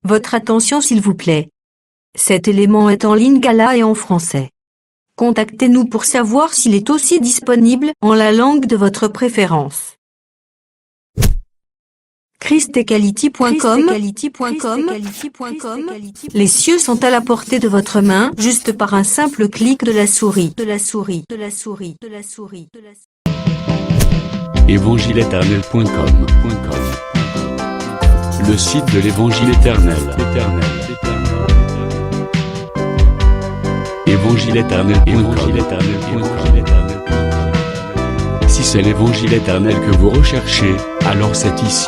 Votre attention s'il vous plaît. Cet élément est en lingala et en français. Contactez-nous pour savoir s'il est aussi disponible en la langue de votre préférence. christequality.com. Les cieux sont à la portée de votre main, juste par un simple clic de la souris. Évangile-éternel.com. Le site de l'Évangile éternel. Évangile-éternel.com. Si c'est l'Évangile éternel que vous recherchez, alors c'est ici.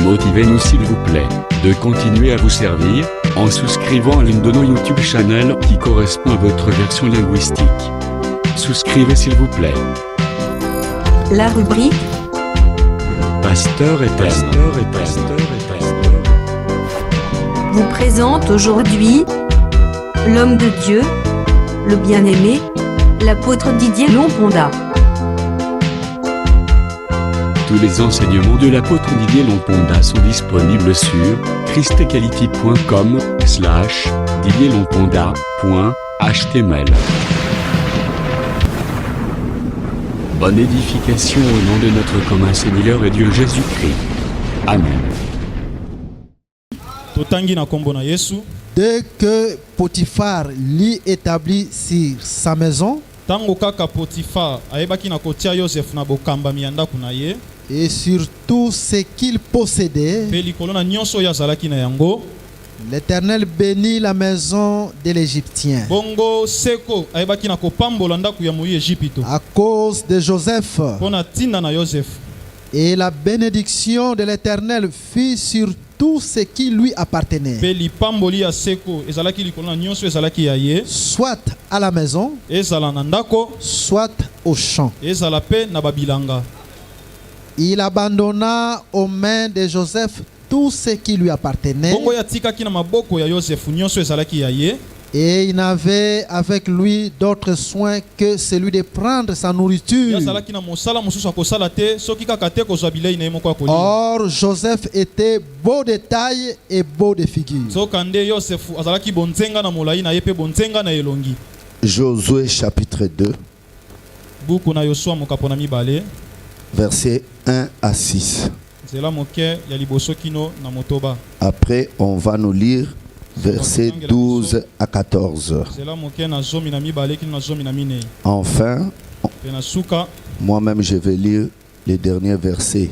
Motivez-nous s'il vous plaît, de continuer à vous servir, en souscrivant à l'une de nos YouTube channels qui correspond à votre version linguistique. Souscrivez s'il vous plaît. La rubrique Pasteur éternel vous présente aujourd'hui l'homme de Dieu, le bien-aimé, l'apôtre Didier Lomponda. Tous les enseignements de l'apôtre Didier Lomponda sont disponibles sur christequality.com/didierlomponda.html. Bonne édification au nom de notre commun Seigneur et Dieu Jésus-Christ. Amen. Dès que Potiphar l'y établit sur sa maison, et sur tout ce qu'il possédait, l'Éternel bénit la maison de l'Égyptien. À cause de Joseph. Et la bénédiction de l'Éternel fut sur tout ce qui lui appartenait. Soit à la maison, soit au champ. Il abandonna aux mains de Joseph tout ce qui lui appartenait. Et il n'avait avec lui d'autre soin que celui de prendre sa nourriture. Or, Joseph était beau de taille et beau de figure. Josué chapitre 2, versets 1 à 6. Après, on va nous lire versets 12 à 14. Enfin, moi-même je vais lire les derniers versets.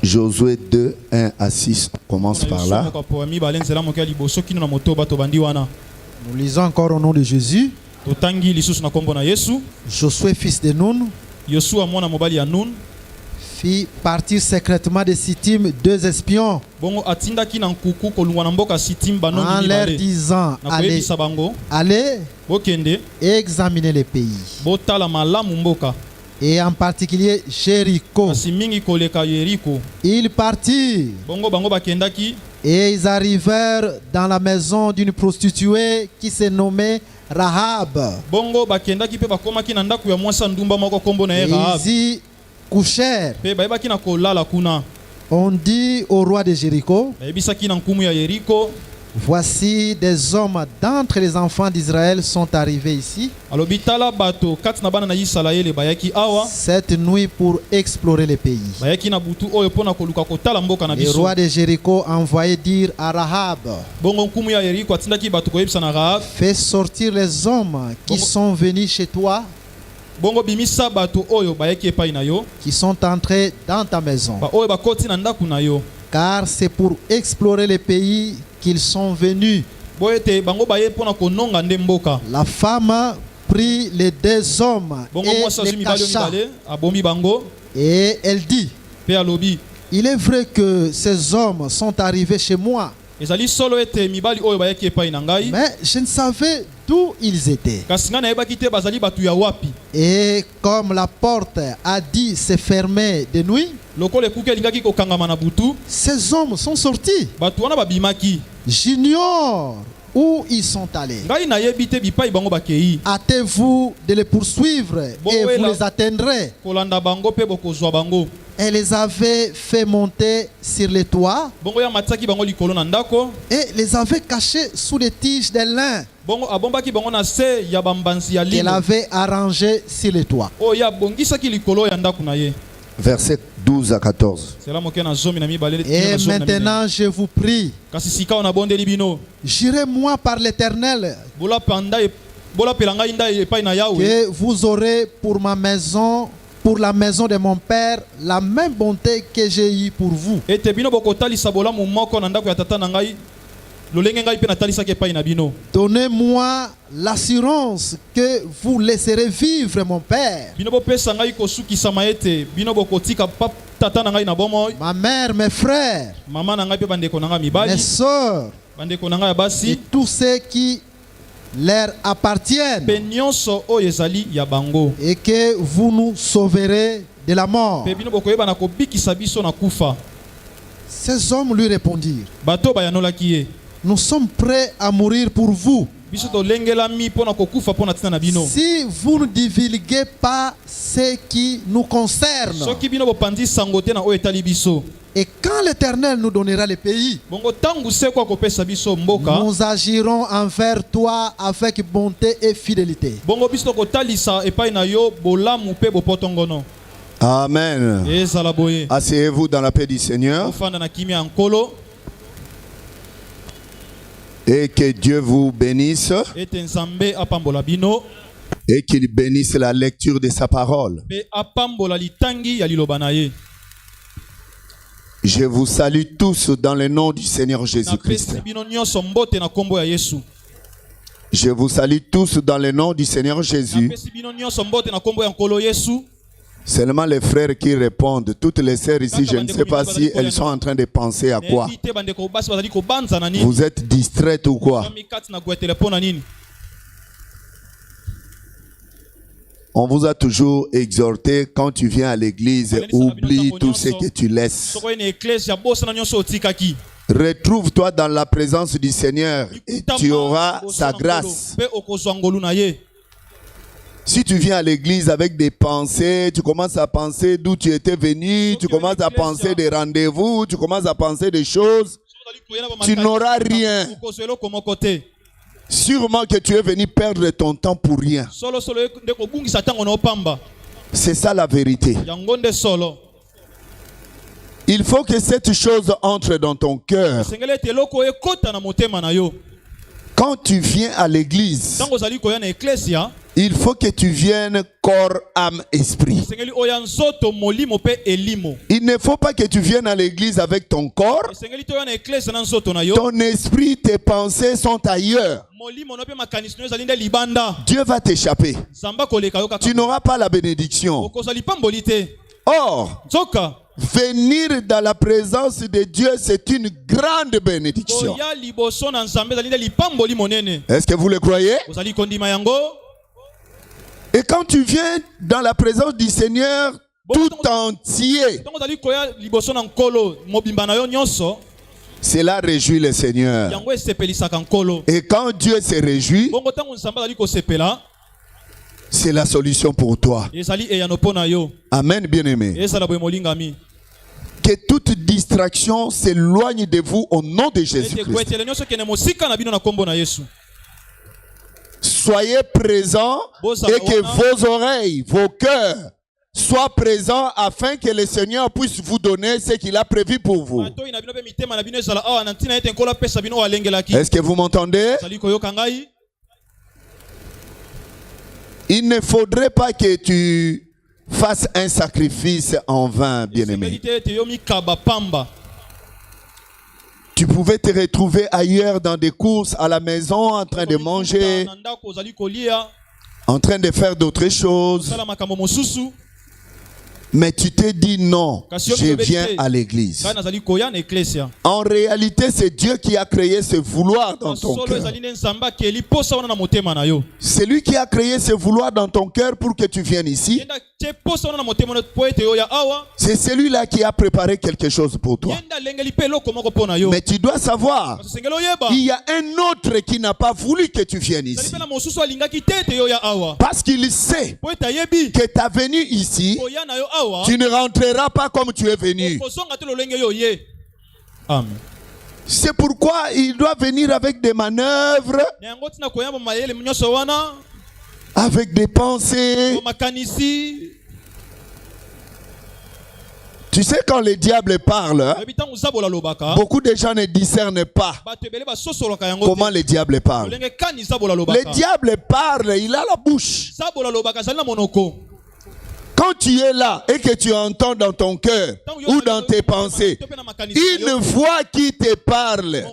Josué 2, 1 à 6, on commence par là. Nous lisons encore au nom de Jésus. Josué, fils de Nun, fit partir secrètement de Sittim 2 espions en leur disant: allez examiner les pays, et en particulier Jéricho. Ils partirent et ils arrivèrent dans la maison d'une prostituée qui se nommait Rahab. Ils y couchèrent. On dit au roi de Jéricho: voici des hommes d'entre les enfants d'Israël sont arrivés ici cette nuit pour explorer les pays. Le roi de Jéricho envoyait dire à Rahab: fais sortir les hommes qui sont venus chez toi, qui sont entrés dans ta maison, car c'est pour explorer les pays qu'ils sont venus. La femme prit les 2 hommes et les cacha. Et elle dit: il est vrai que ces hommes sont arrivés chez moi, mais je ne savais d'où ils étaient. Et comme la porte a dit se fermer de nuit, ces hommes sont sortis. J'ignore où ils sont allés. Hâtez-vous de les poursuivre et vous les atteindrez. Elle les avait fait monter sur les toits et les avait cachés sous les tiges de lin qu'elle avait arrangé sur les toits. Versets 12 à 14. Et maintenant je vous prie, jurez-moi par l'Éternel que vous aurez pour ma maison, pour la maison de mon père, la même bonté que j'ai eue pour vous. Donnez-moi l'assurance que vous laisserez vivre mon père, ma mère, mes frères, mes soeurs et tous ceux qui leur appartiennent, et que vous nous sauverez de la mort. Ces hommes lui répondirent, nous sommes prêts à mourir pour vous. Si vous ne divulguez pas ce qui nous concerne, et quand l'Éternel nous donnera le pays, nous agirons envers toi avec bonté et fidélité. Amen. Asseyez-vous dans la paix du Seigneur. Et que Dieu vous bénisse. Et qu'il bénisse la lecture de sa parole. Je vous salue tous dans le nom du Seigneur Jésus-Christ. Je vous salue tous dans le nom du Seigneur Jésus. Seulement les frères qui répondent, toutes les sœurs ici, je ne sais pas si elles sont en train de penser à quoi. Vous êtes distraites ou quoi? On vous a toujours exhorté, quand tu viens à l'église, oublie tout ce que tu laisses. Retrouve-toi dans la présence du Seigneur et tu auras sa grâce. Si tu viens à l'église avec des pensées, tu commences à penser d'où tu étais venu, tu commences à penser des rendez-vous, tu commences à penser des choses, tu n'auras rien. Sûrement que tu es venu perdre ton temps pour rien. C'est ça la vérité. Il faut que cette chose entre dans ton cœur. Quand tu viens à l'église, il faut que tu viennes corps, âme, esprit. Il ne faut pas que tu viennes à l'église avec ton corps. Ton esprit, tes pensées sont ailleurs. Dieu va t'échapper. Tu n'auras pas la bénédiction. Or, venir dans la présence de Dieu, c'est une grande bénédiction. Est-ce que vous le croyez? Et quand tu viens dans la présence du Seigneur tout entier, cela réjouit le Seigneur. Et quand Dieu se réjouit, c'est la solution pour toi. Amen, bien-aimé. Que toute distraction s'éloigne de vous au nom de Jésus-Christ. Soyez présents et que vos oreilles, vos cœurs soient présents afin que le Seigneur puisse vous donner ce qu'il a prévu pour vous. Est-ce que vous m'entendez? Il ne faudrait pas que tu fasses un sacrifice en vain, bien-aimé. Tu pouvais te retrouver ailleurs dans des courses, à la maison, en train de manger, en train de faire d'autres choses. Mais tu t'es dit non, je viens à l'église. En réalité, c'est Dieu qui a créé ce vouloir dans ton cœur. C'est lui qui a créé ce vouloir dans ton cœur pour que tu viennes ici. C'est celui-là qui a préparé quelque chose pour toi. Mais tu dois savoir, il y a un autre qui n'a pas voulu que tu viennes ici. Parce qu'il sait que ta venue ici, tu ne rentreras pas comme tu es venu. Amen. C'est pourquoi il doit venir avec des manœuvres, avec des pensées. Tu sais, quand le diable parle, beaucoup de gens ne discernent pas comment le diable parle. Le diable parle, il a la bouche. Quand tu es là et que tu entends dans ton cœur ou dans tes pensées une voix qui te parle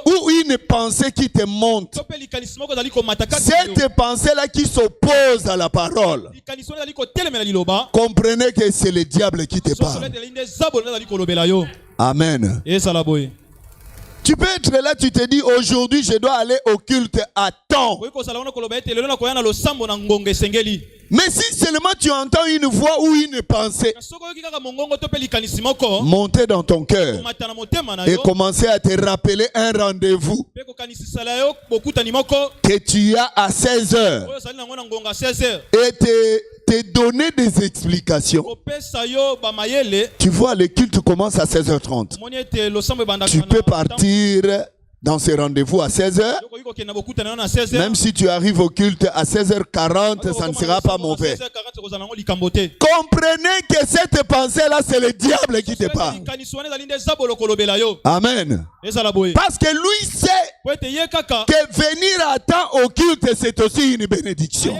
ou une pensée qui te monte, cette pensée-là qui s'oppose à la parole, comprenez que c'est le diable qui te parle. Amen. Tu peux être là, tu te dis aujourd'hui je dois aller au culte à temps. Mais si seulement tu entends une voix ou une pensée monter dans ton cœur et commencer à te rappeler un rendez-vous que tu as à 16 heures et te donner des explications. Tu vois, le culte commence à 16h30. Tu peux partir dans ce rendez-vous à 16h. Même si tu arrives au culte à 16h40, ça ne sera pas mauvais. Comprenez que cette pensée-là, c'est le diable qui te parle. Amen. Parce que lui sait que venir à temps au culte, c'est aussi une bénédiction.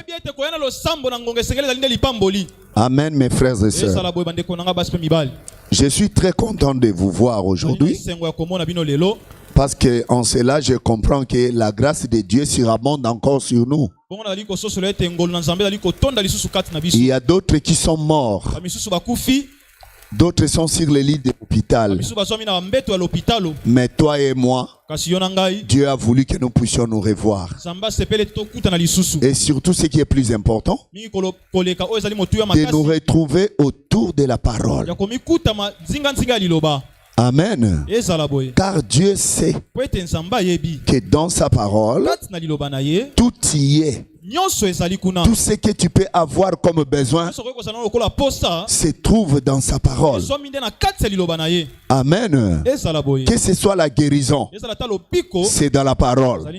Amen, mes frères et sœurs. Je suis très content de vous voir aujourd'hui. Parce qu'en cela, je comprends que la grâce de Dieu surabonde encore sur nous. Il y a d'autres qui sont morts. D'autres sont sur les lits de l'hôpital. Mais toi et moi, Dieu a voulu que nous puissions nous revoir. Et surtout, ce qui est plus important, de nous retrouver autour de la parole. Amen. Car Dieu sait que dans sa parole, tout y est. Tout ce que tu peux avoir comme besoin se trouve dans sa parole. Amen. Que ce soit la guérison, c'est dans la parole.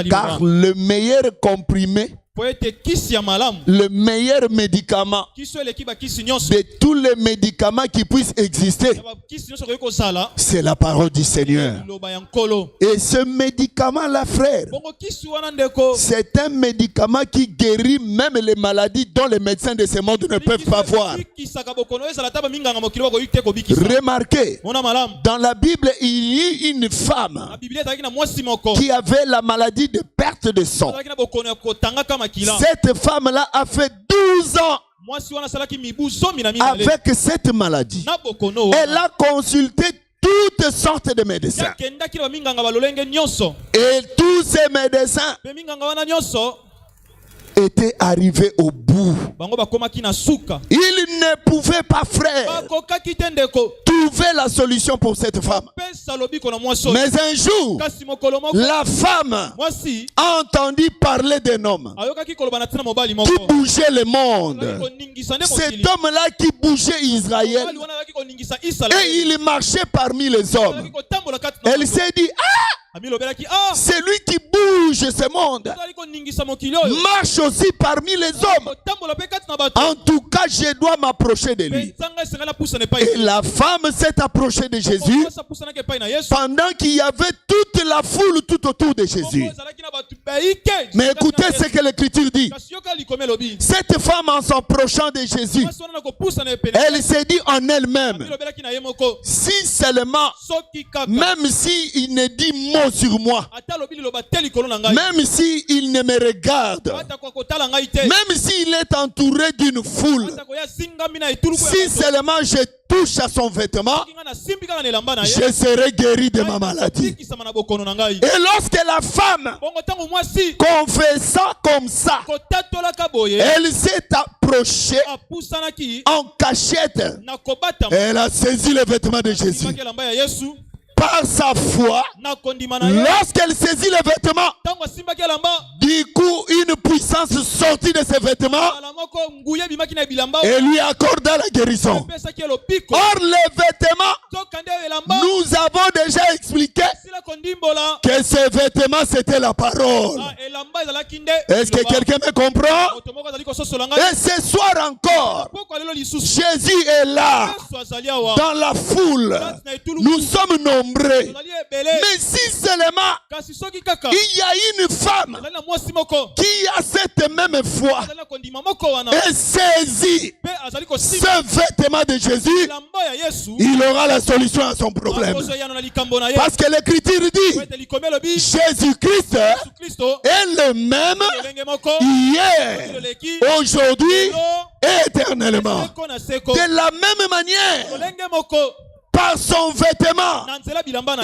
Car le meilleur comprimé, le meilleur médicament de tous les médicaments qui puissent exister, c'est la parole du Seigneur. Et ce médicament-là, frère, c'est un médicament qui guérit même les maladies dont les médecins de ce monde ne peuvent pas voir. Remarquez, dans la Bible, il y a une femme qui avait la maladie de perte de sang. Cette femme-là a fait 12 ans avec cette maladie. Elle a consulté toutes sortes de médecins. Et tous ces médecins étaient arrivés au bout. Ils ne pouvaient pas, frère, trouver la solution pour cette femme. Mais un jour, la femme a entendu parler d'un homme qui bougeait le monde. Cet homme-là qui bougeait Israël. Et il marchait parmi les hommes. Elle s'est dit, c'est lui qui bouge ce monde. Marche aussi parmi les hommes. En tout cas, je dois m'approcher de lui. Et la femme s'est approchée de Jésus pendant qu'il y avait toute la foule tout autour de Jésus. Mais écoutez ce que l'Écriture dit. Cette femme, en s'approchant de Jésus, elle s'est dit en elle-même, si seulement, même s'il ne dit mot sur moi, même s'il ne me regarde, même s'il est entouré d'une foule, si seulement je touche à son vêtement, je serai guéri de ma maladie. Et lorsque la femme confessa comme ça, elle s'est approchée approché en cachette. Elle a saisi les vêtements de Jésus. Par sa foi, lorsqu'elle saisit les vêtements, du coup, une puissance sortit de ses vêtements et lui accorda la guérison. Or, les vêtements, nous avons déjà expliqué que ces vêtements, c'était la parole. Est-ce que quelqu'un me comprend? Et ce soir encore, Jésus est là, dans la foule. Nous sommes nombreux. Mais si seulement il y a une femme qui a cette même foi et saisit ce vêtement de Jésus, il aura la solution à son problème. Parce que l'Écriture dit Jésus-Christ est le même hier, aujourd'hui et éternellement. De la même manière, par son vêtement,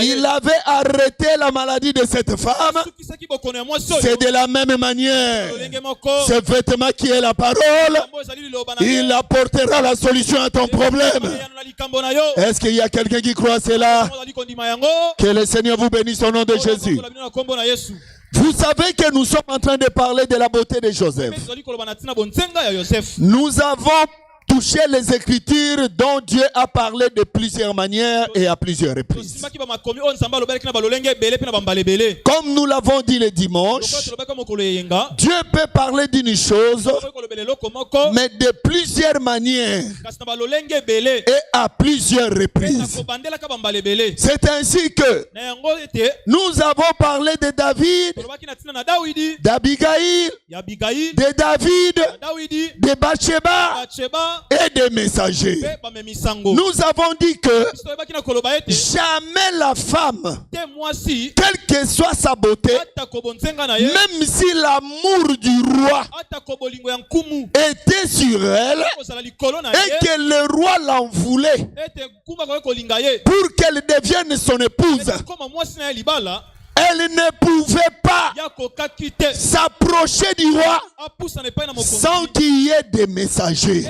il avait arrêté la maladie de cette femme. C'est de la même manière, ce vêtement qui est la parole, il apportera la solution à ton problème. Est-ce qu'il y a quelqu'un qui croit à cela? Que le Seigneur vous bénisse au nom de Jésus. Vous savez que nous sommes en train de parler de la beauté de Joseph. Nous avons toucher les Écritures dont Dieu a parlé de plusieurs manières et à plusieurs reprises. Comme nous l'avons dit le dimanche, Dieu peut parler d'une chose, mais de plusieurs manières et à plusieurs reprises. C'est ainsi que nous avons parlé de David, d'Abigaïl, de David, de Bathsheba et des messagers. Nous avons dit que jamais la femme, quelle que soit sa beauté, même si l'amour du roi était sur elle et que le roi l'en voulait pour qu'elle devienne son épouse, elle ne pouvait pas s'approcher du roi sans qu'il y ait des messagers.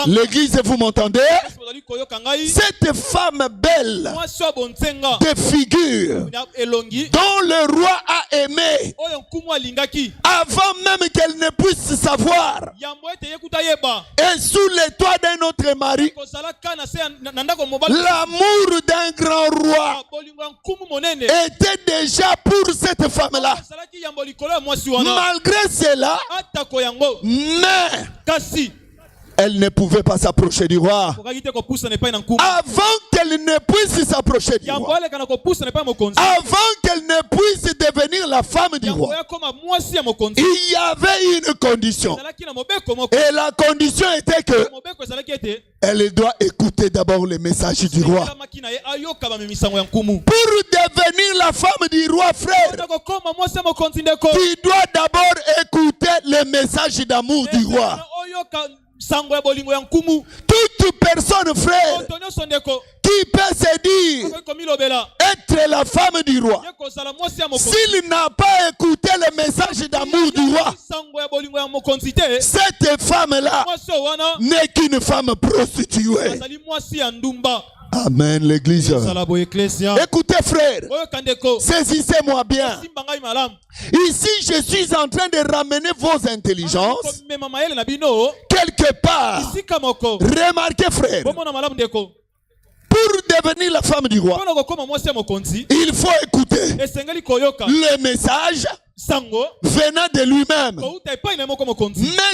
L'église, vous m'entendez? Cette femme belle de figure dont le roi a aimé avant même qu'elle ne puisse savoir, et sous les toits d'un autre mari, l'amour d'un grand roi était déjà pour cette femme-là. Malgré cela, mais elle ne pouvait pas s'approcher du roi. Avant qu'elle ne puisse s'approcher du roi, avant qu'elle ne puisse devenir la femme du roi, il y avait une condition. Et la condition était que elle doit écouter d'abord le message du roi. Pour devenir la femme du roi, frère, tu dois d'abord écouter le message d'amour du roi. Toute personne, frère, qui peut se dire être la femme du roi, s'il n'a pas écouté le message d'amour du roi, cette femme-là n'est qu'une femme prostituée. Amen, l'église. Écoutez, frère, saisissez-moi bien. Ici, je suis en train de ramener vos intelligences quelque part. Remarquez, frère, pour devenir la femme du roi, il faut écouter le message venant de lui-même. Mais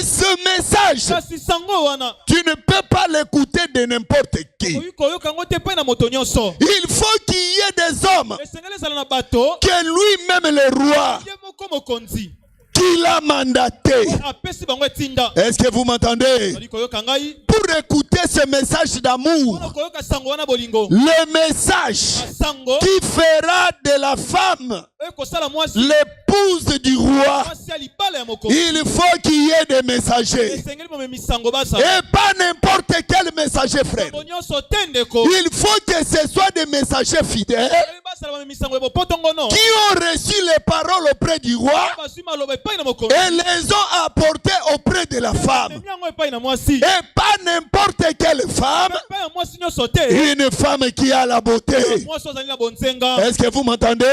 ce message, tu ne peux pas l'écouter de n'importe qui. Il faut qu'il y ait des hommes que lui-même le roi qu'il a mandaté. Est-ce que vous m'entendez? Pour écouter ce message d'amour, le message qui fera de la femme l'épouse du roi, il faut qu'il y ait des messagers. Et pas n'importe quel messager, frère. Il faut que ce soit des messagers fidèles ont reçu les paroles auprès du roi et les ont apportées auprès de la femme. Et pas n'importe quelle femme, une femme qui a la beauté. Est-ce que vous m'entendez?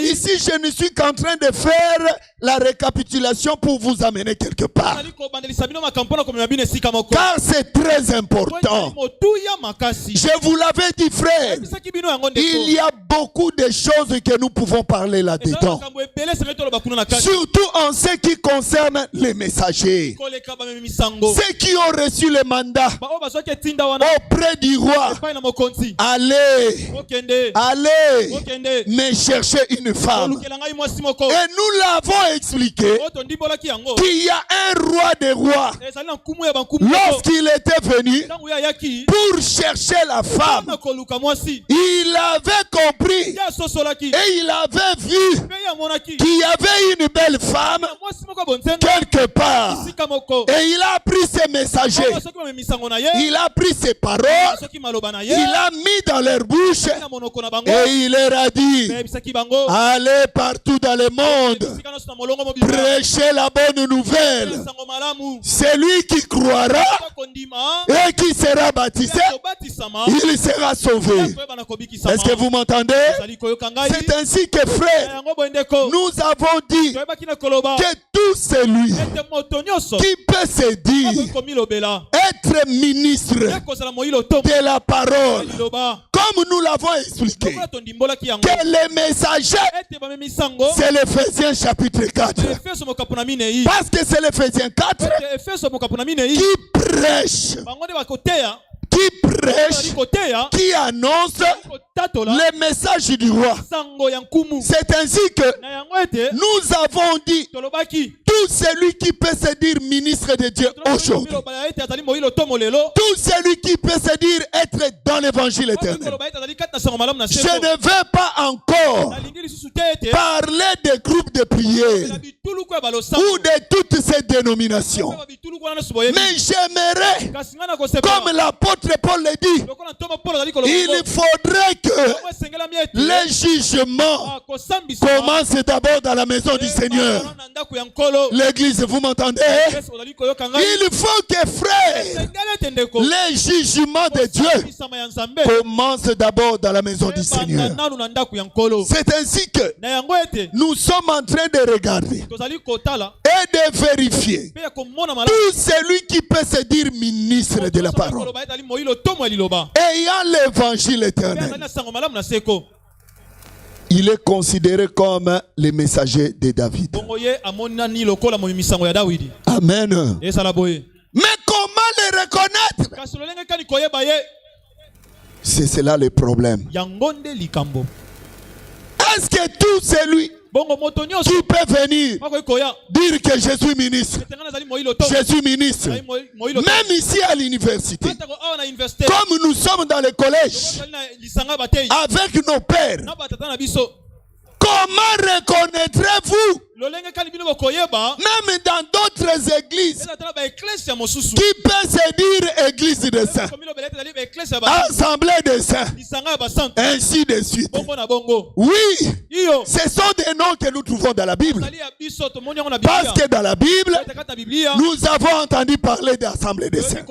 Ici, je ne suis qu'en train de faire la récapitulation pour vous amener quelque part. Car c'est très important. Je vous l'avais dit, frère, il y a beaucoup de choses que nous pouvons parler là-dedans. Surtout en ce qui concerne les messagers. Ceux qui ont reçu le mandat auprès du roi. Allez, me chercher une femme. Et nous l'avons expliqué qu'il y a un roi des rois. Lorsqu'il était venu pour chercher la femme, il avait compris et il avait vu qu'il y avait une belle femme quelque part. Et il a pris ses messagers, il a pris ses paroles, il a mis dans leur bouche et il leur a dit: allez partout dans le monde, prêchez la bonne nouvelle. Celui qui croira et qui sera baptisé, il sera sauvé. Est-ce que vous m'entendez? C'est ainsi que, frère, nous avons dit que tout celui qui peut se dire être ministre de la parole, comme nous l'avons expliqué, que les messagers, c'est l'Éphésiens chapitre 4. Parce que c'est l'Éphésiens 4 qui prêche, qui annonce les messages du roi. C'est ainsi que nous avons dit tout celui qui peut se dire ministre de Dieu aujourd'hui, tout celui qui peut se dire être dans l'évangile éternel. Je ne veux pas encore parler des groupes de prière ou de toutes ces dénominations, mais j'aimerais, comme l'apôtre Paul le dit, il faudrait que les jugements commencent d'abord dans la maison du Seigneur. L'église, vous m'entendez? Il faut que, frère, les jugements de Dieu commencent d'abord dans la maison du Seigneur. C'est ainsi que nous sommes en train de regarder et de vérifier tout celui qui peut se dire ministre de la parole, ayant l'évangile éternel, il est considéré comme le messager de David. Amen. Mais comment le reconnaître? C'est cela le problème. Est-ce que tout celui qui peut venir dire que je suis ministre, même ici à l'université, comme nous sommes dans le collège avec nos pères, comment reconnaîtrez-vous, même dans d'autres églises, qui peut se dire église des saints, assemblée des saints, ainsi de suite? Oui, ce sont des noms que nous trouvons dans la Bible. Parce que dans la Bible, nous avons entendu parler d'assemblée des saints.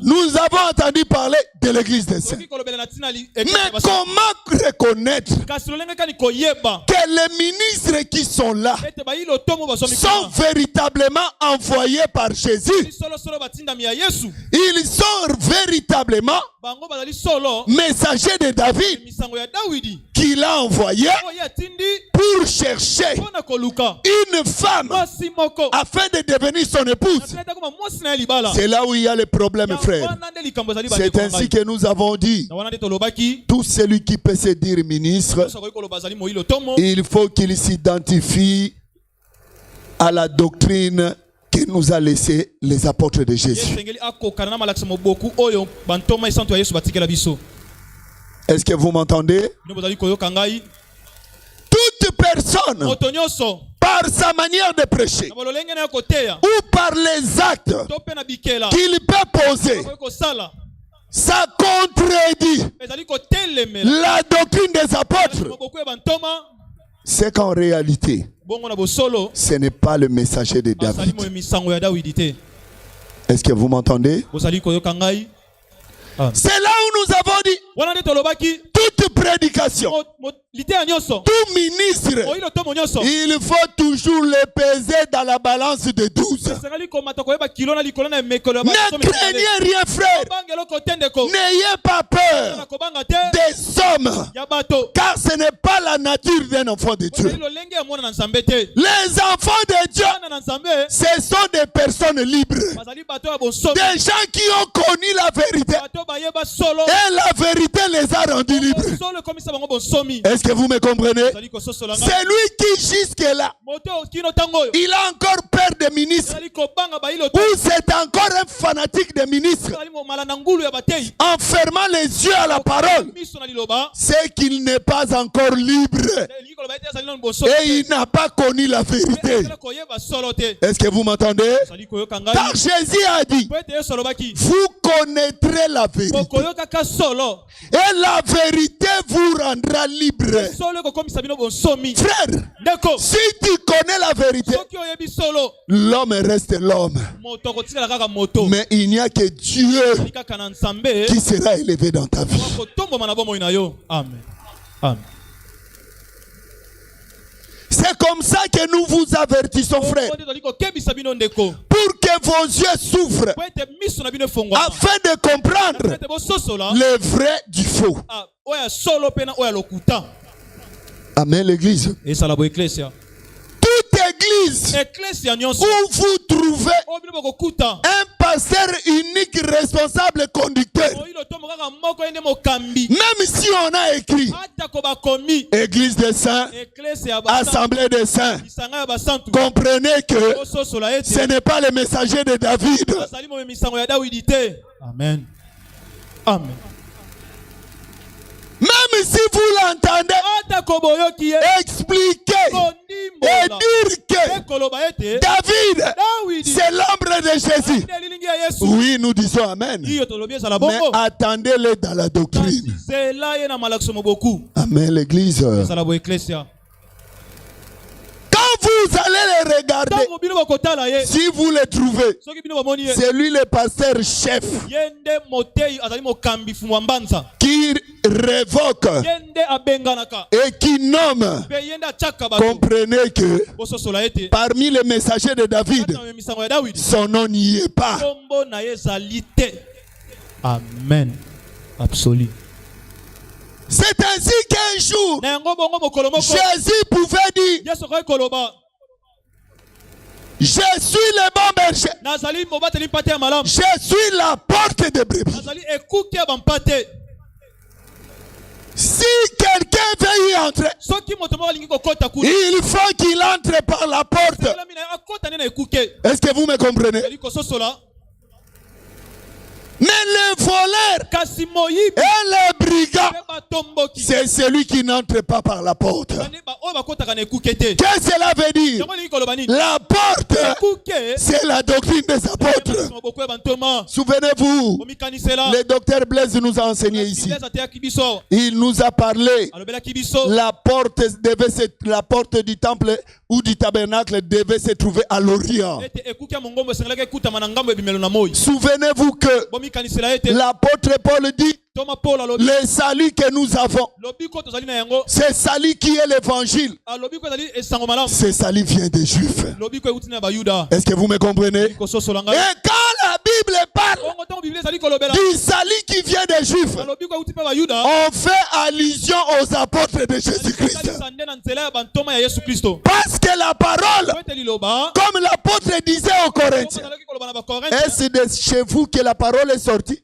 Nous avons entendu parler de l'église des saints. Mais comment reconnaître que les ministres qui sont là sont véritablement envoyés par Jésus? Ils sont véritablement messagers de David, qu'il a envoyé pour chercher une femme afin de devenir son épouse. C'est là où il y a le problème, frère. C'est ainsi que nous avons dit, tout celui qui peut se dire ministre, il faut qu'il s'identifie à la doctrine que nous a laissé les apôtres de Jésus. Est-ce que vous m'entendez? Toute personne, par sa manière de prêcher ou par les actes qu'il peut poser, ça contredit la doctrine des apôtres, c'est qu'en réalité, ce n'est pas le messager de David. Est-ce que vous m'entendez? C'est là où nous avons dit toute prédication, tout ministre, il faut toujours le peser dans la balance de 12. Ne craignez rien, frère. N'ayez pas peur des hommes, car ce n'est pas la nature d'un enfant de Dieu. Les enfants de Dieu, ce sont des personnes libres, des gens qui ont connu la vérité et la vérité les a rendus libres. Est-ce que vous me comprenez? C'est lui qui jusque-là, il a encore peur des ministres, ou c'est encore un fanatique des ministres, en fermant les yeux à la parole, c'est qu'il n'est pas encore libre et il n'a pas connu la vérité. Est-ce que vous m'entendez? Car Jésus a dit, vous connaîtrez la vérité et la vérité vous rendra libre. Frère, si tu connais la vérité, l'homme reste l'homme, mais il n'y a que Dieu qui sera élevé dans ta vie. Amen. Amen. C'est comme ça que nous vous avertissons, frère, pour que vos yeux s'ouvrent afin de comprendre le vrai du faux. Amen, l'église. Toute église où vous trouvez un pasteur unique, responsable, conducteur, même si on a écrit Église des saints, Assemblée des saints, comprenez que ce n'est pas le messager de David. Amen. Amen. Même si vous l'entendez expliquer et dire que David, c'est l'ombre de Jésus. Oui, nous disons Amen. Mais attendez-le dans la doctrine. Amen, l'église. Quand vous allez les regarder, si vous les trouvez, c'est lui le pasteur chef qui révoque et qui nomme. Comprenez que parmi les messagers de David, son nom n'y est pas. Amen. Absolu. C'est ainsi qu'un jour, Jésus pouvait dire, je suis le bon berger, je suis la porte de brebis. Si quelqu'un veut y entrer, il faut qu'il entre par la porte. Est-ce que vous me comprenez? Mais le voleur et le brigand, c'est celui qui n'entre pas par la porte. Qu'est-ce que cela veut dire? La porte, c'est la doctrine des apôtres. Souvenez-vous, le docteur Blaise nous a enseigné ici. Il nous a parlé. La porte du temple ou du tabernacle devait se trouver à l'Orient. Souvenez-vous que l'apôtre Paul dit, le salut que nous avons, ce salut qui est l'évangile, ce salut vient des Juifs. Est-ce que vous me comprenez? Et quand la Bible parle du salut qui vient des Juifs, on fait allusion aux apôtres de Jésus-Christ. Parce que la parole, comme l'apôtre disait aux Corinthiens, est-ce de chez vous que la parole est sortie?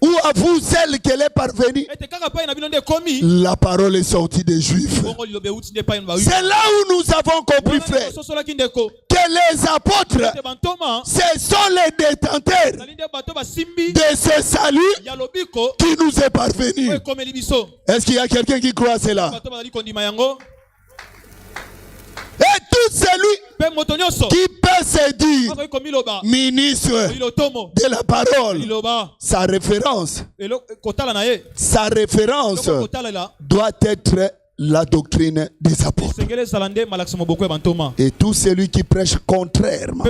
Ou à vous celle qu'elle est parvenue? La parole est sortie des Juifs. C'est là où nous avons compris, frère, que les apôtres, ce sont les détenteurs de ce salut qui nous est parvenu. Est-ce qu'il y a quelqu'un qui croit à cela? Et celui qui peut se dire ministre de la parole, sa référence doit être la doctrine des apôtres. Et tout celui qui prêche contrairement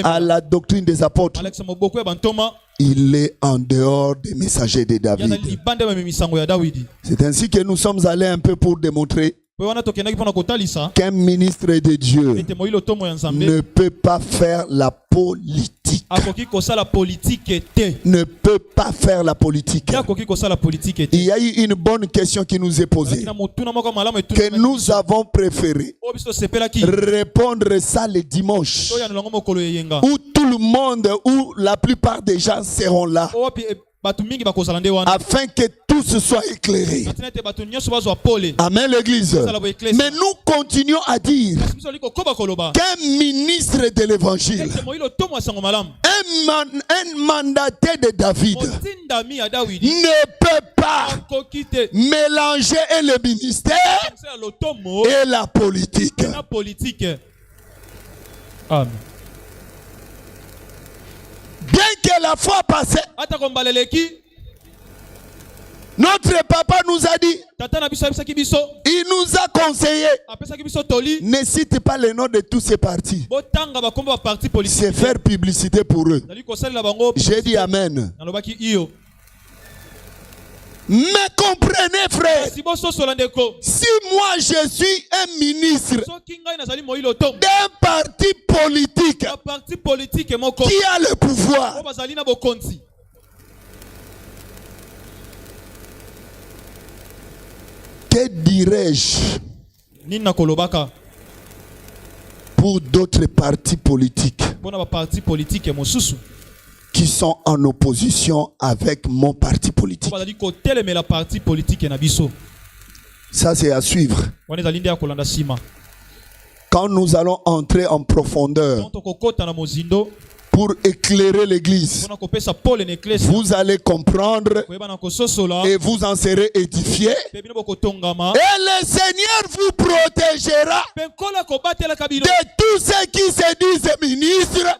à la doctrine des apôtres, il est en dehors des messagers de David. C'est ainsi que nous sommes allés un peu pour démontrer qu'un ministre de Dieu ne peut pas faire la politique. Ne peut pas faire la politique. Il y a eu une bonne question qui nous est posée, que nous avons préféré répondre ça le dimanche, où tout le monde, où la plupart des gens seront là, afin que tout se soit éclairé. Amen, l'église. Mais nous continuons à dire qu'un ministre de l'évangile, un mandataire de David, ne peut pas mélanger le ministère et la politique. Amen. Bien que la fois passée, notre papa nous a dit, il nous a conseillé, ne cite pas le nom de tous ces partis, c'est faire publicité pour eux. J'ai dit amen. Mais comprenez, frère, si moi je suis un ministre d'un parti politique qui a le pouvoir, que dirais-je pour d'autres partis politiques qui sont en opposition avec mon parti politique? Ça, c'est à suivre. Quand nous allons entrer en profondeur pour éclairer l'église, vous allez comprendre et vous en serez édifiés, et le Seigneur vous protégera de tous ceux qui se disent ministres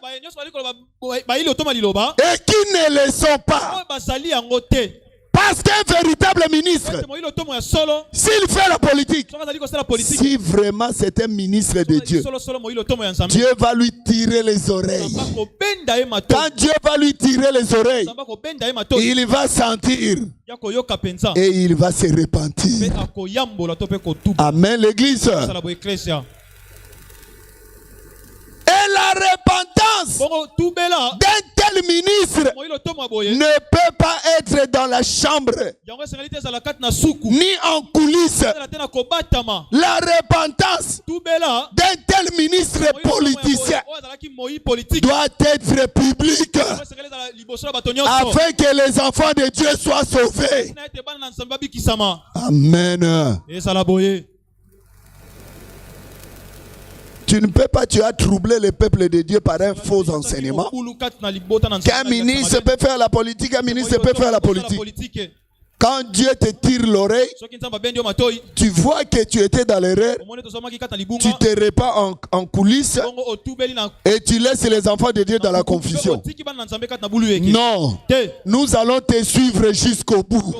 et qui ne le sont pas. Parce qu'un véritable ministre, s'il fait la politique, si vraiment c'est un ministre de Dieu, Dieu va lui tirer les oreilles. Quand Dieu va lui tirer les oreilles, il va sentir et il va se repentir. Amen, l'église. Et la repentance d'un tel ministre ne peut pas être dans la chambre ni en coulisses. La repentance d'un tel ministre politicien doit être publique afin que les enfants de Dieu soient sauvés. Amen. Tu ne peux pas, tu as troublé le peuple de Dieu par un faux enseignement. Qu'un ministre peut faire la politique, un ministre peut faire la politique. Quand Dieu te tire l'oreille, tu vois que tu étais dans l'erreur, tu te répands en coulisses et tu laisses les enfants de Dieu dans la confusion. Non, nous allons te suivre jusqu'au bout,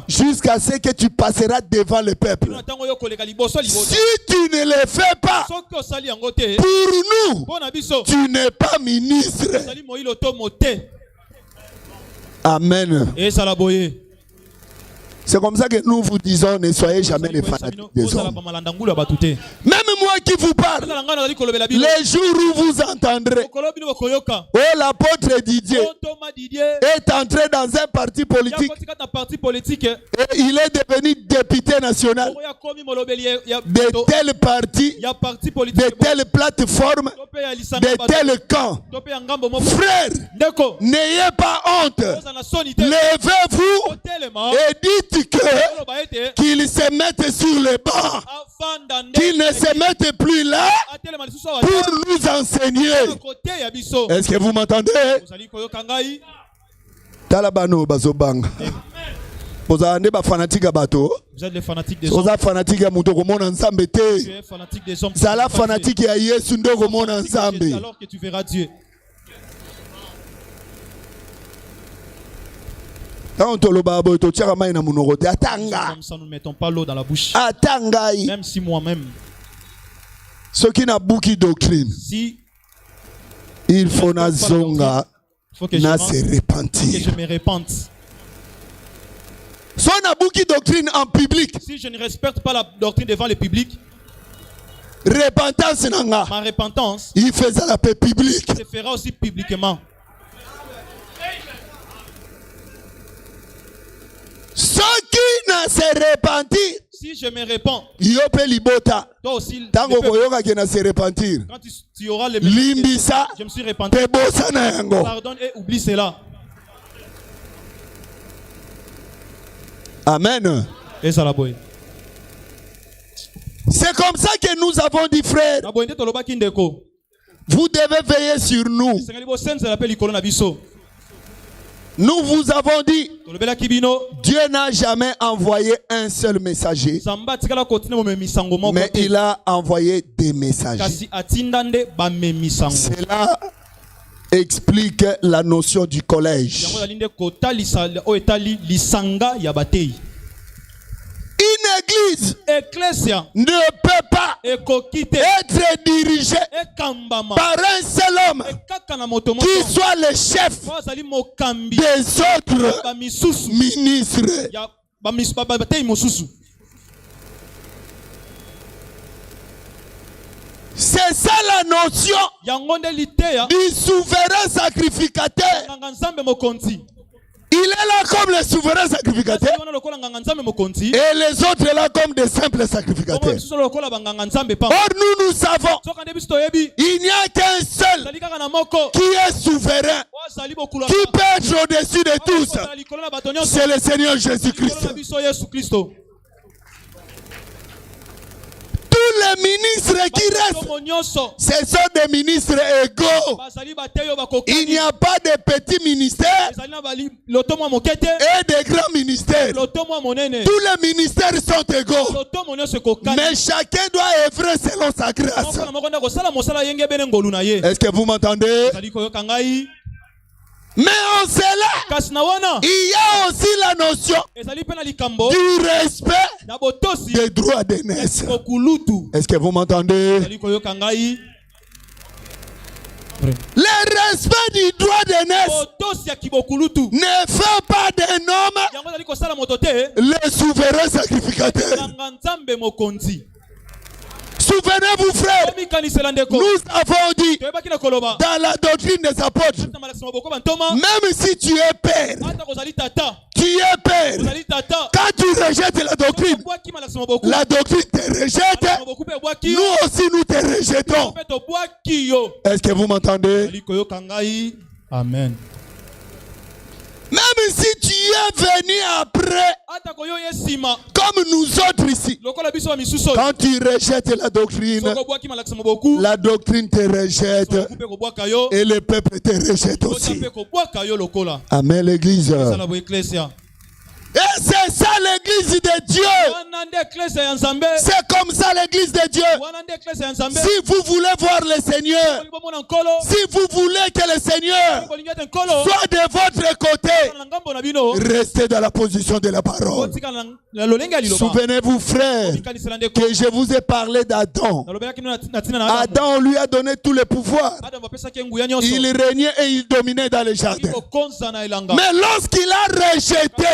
jusqu'à ce que tu passeras devant le peuple. Si tu ne le fais pas, pour nous, tu n'es pas ministre. Amen. C'est comme ça que nous vous disons, ne soyez jamais les fanatiques des hommes. Même moi qui vous parle, les jours où vous entendrez, oh, l'apôtre Didier est entré dans un parti politique et il est devenu député national de tel parti, de telle plateforme, de tel camp. Frère, n'ayez pas honte. Levez-vous et dites qu'ils se mettent sur le banc, qu'ils ne se mettent plus là pour nous enseigner. Est-ce que vous m'entendez? Talabano bazobanga. Vous êtes les fanatiques des hommes. Tu es fanatique des hommes. Fanatique alors que tu verras Dieu. Comme ça, nous ne mettons pas l'eau dans la bouche. Même si moi-même. Ce qui n'a bouki doctrine. Si il faut que je me repente. Si on a bouki doctrine en public. Si je ne respecte pas la doctrine devant le public. Repentance ma repentance. Il faisait la paix publique. Se fera aussi publiquement. Ceux qui ne se repentent. Si je me répands. Toi aussi. Quand tu auras le message. Je me suis repenti. Pardonne et oublie cela. Amen. Et ça la boy. C'est comme ça que nous avons dit, frère. Vous devez veiller sur nous. Nous vous avons dit, Dieu n'a jamais envoyé un seul messager, mais il a envoyé des messagers. Cela explique la notion du collège. Une église ne peut pas être dirigée par un seul homme qui soit le chef des autres ministres. C'est ça la notion du souverain sacrificateur. Il est là comme le souverain sacrificateur et les autres là comme des simples sacrificateurs. Or nous savons il n'y a qu'un seul qui est souverain, qui peut être au-dessus de tous. C'est le Seigneur Jésus-Christ. Tous les ministres qui restent, ce sont des ministres égaux. Il n'y a pas de petits ministères et de grands ministères. Tous les ministères sont égaux. Mais chacun doit œuvrer selon sa grâce. Est-ce que vous m'entendez? Mais en cela, il y a aussi la notion du respect des droits d'aînesse. Est-ce que vous m'entendez? Le respect du droit d'aînesse ne fait pas d'un homme le souverain sacrificateur. Souvenez-vous, frère, nous avons dit dans la doctrine des apôtres, même si tu es père, tu es père. Quand tu rejettes la doctrine te rejette. Nous aussi, nous te rejetons. Est-ce que vous m'entendez? Amen. Même si tu es venu après, comme nous autres ici, quand tu rejettes la doctrine te rejette et le peuple te rejette aussi. Amen, l'église. Et c'est ça l'église de Dieu. C'est comme ça l'église de Dieu. Si vous voulez voir le Seigneur, si vous voulez que le Seigneur soit de votre côté, restez dans la position de la parole. Souvenez-vous, frère, que je vous ai parlé d'Adam. Adam, on lui a donné tout le pouvoir. Il régnait et il dominait dans le jardin. Mais lorsqu'il a rejeté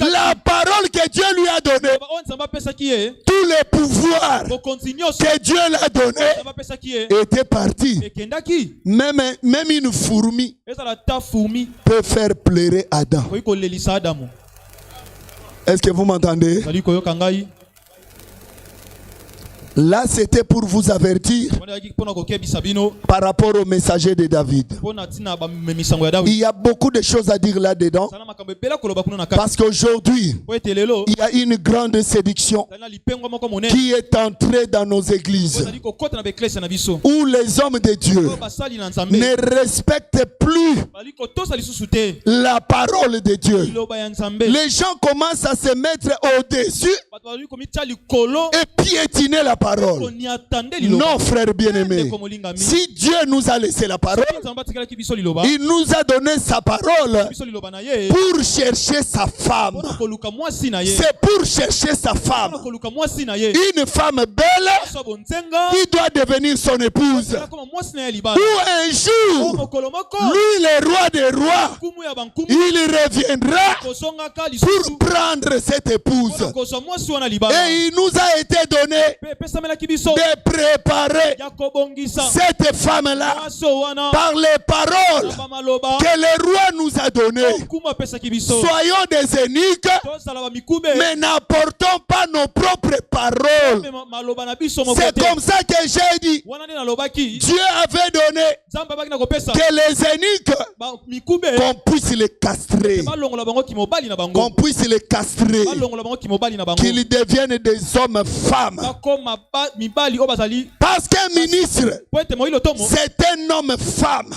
la parole que Dieu lui a donnée, tous les pouvoirs que Dieu lui a donnés étaient partis. Même une fourmi peut faire pleurer Adam. Est-ce que vous m'entendez? Là, c'était pour vous avertir par rapport au messager de David. Il y a beaucoup de choses à dire là-dedans. Parce qu'aujourd'hui, il y a une grande séduction qui est entrée dans nos églises. Où les hommes de Dieu ne respectent plus la parole de Dieu. Les gens commencent à se mettre au-dessus et piétiner la parole. Non, frère bien-aimé. Si Dieu nous a laissé la parole, il nous a donné sa parole pour chercher sa femme. C'est pour chercher sa femme. Une femme belle qui doit devenir son épouse. Ou un jour, lui le roi des rois, il reviendra pour prendre cette épouse. Et il nous a été donné de préparer cette femme-là par les paroles que le roi nous a données. Soyons des eunuques, mais n'apportons pas nos propres paroles. C'est comme ça que j'ai dit. Dieu avait donné que les eunuques, qu'on puisse les castrer. Qu'on puisse les castrer. Qu'ils deviennent des hommes-femmes. Parce qu'un ministre, c'est un homme-femme.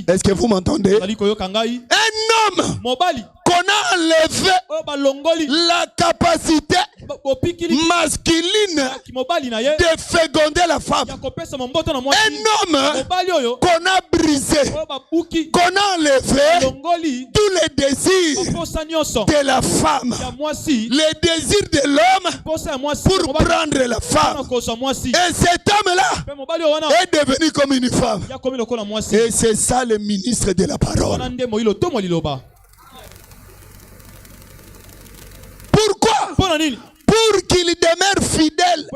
Est-ce que vous m'entendez? Un homme qu'on a enlevé la capacité masculine de féconder la femme. Un homme qu'on a brisé, qu'on a enlevé tous les désirs de la femme, les désirs de l'homme pour prendre la femme. Et cet homme-là est devenu comme une femme. Et c'est ça le ministre de la parole. Pourquoi? Pour qu'il demeure fidèle.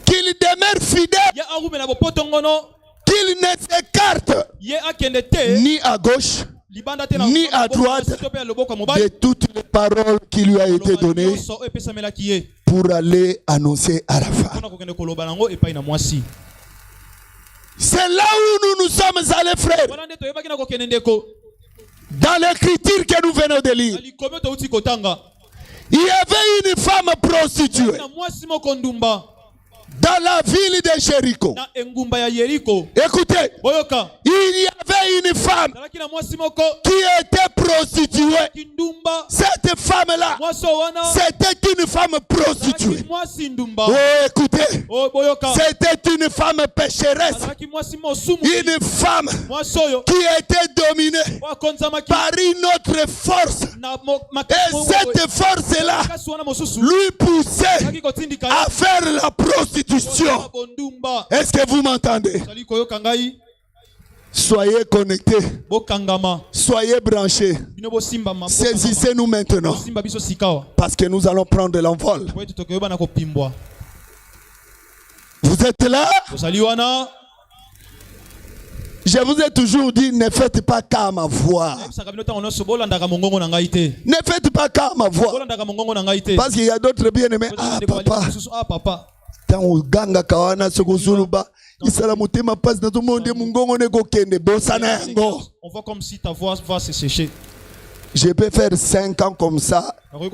Qu'il demeure fidèle. Qu'il ne s'écarte ni à gauche ni à droite de toutes les paroles qui lui a été données pour aller annoncer à la femme. C'est là où nous sommes allés, frères. Dans l'écriture que nous venons de lire, il y avait une femme prostituée dans la ville de Jéricho. Écoutez, il y avait une femme qui était prostituée. Cette femme-là, c'était une femme prostituée. Oh, écoutez, c'était une femme pécheresse. Une femme qui était dominée par une autre force. Et cette force-là lui poussait à faire la prostitution. Est-ce que vous m'entendez? Soyez connectés. Soyez branchés. Saisissez-nous maintenant. Parce que nous allons prendre l'envol. Vous êtes là? Je vous ai toujours dit, ne faites pas cas à ma voix. Ne faites pas cas à ma voix. Parce qu'il y a d'autres bien-aimés. Ah, papa. Tant au ganga kawana sokuzuluba. Isala mutema passe dans tout le monde mungongo ne gokende bosana yango. On voit comme si ta voix va se sécher. Je peux faire 5 ans comme ça. Toi,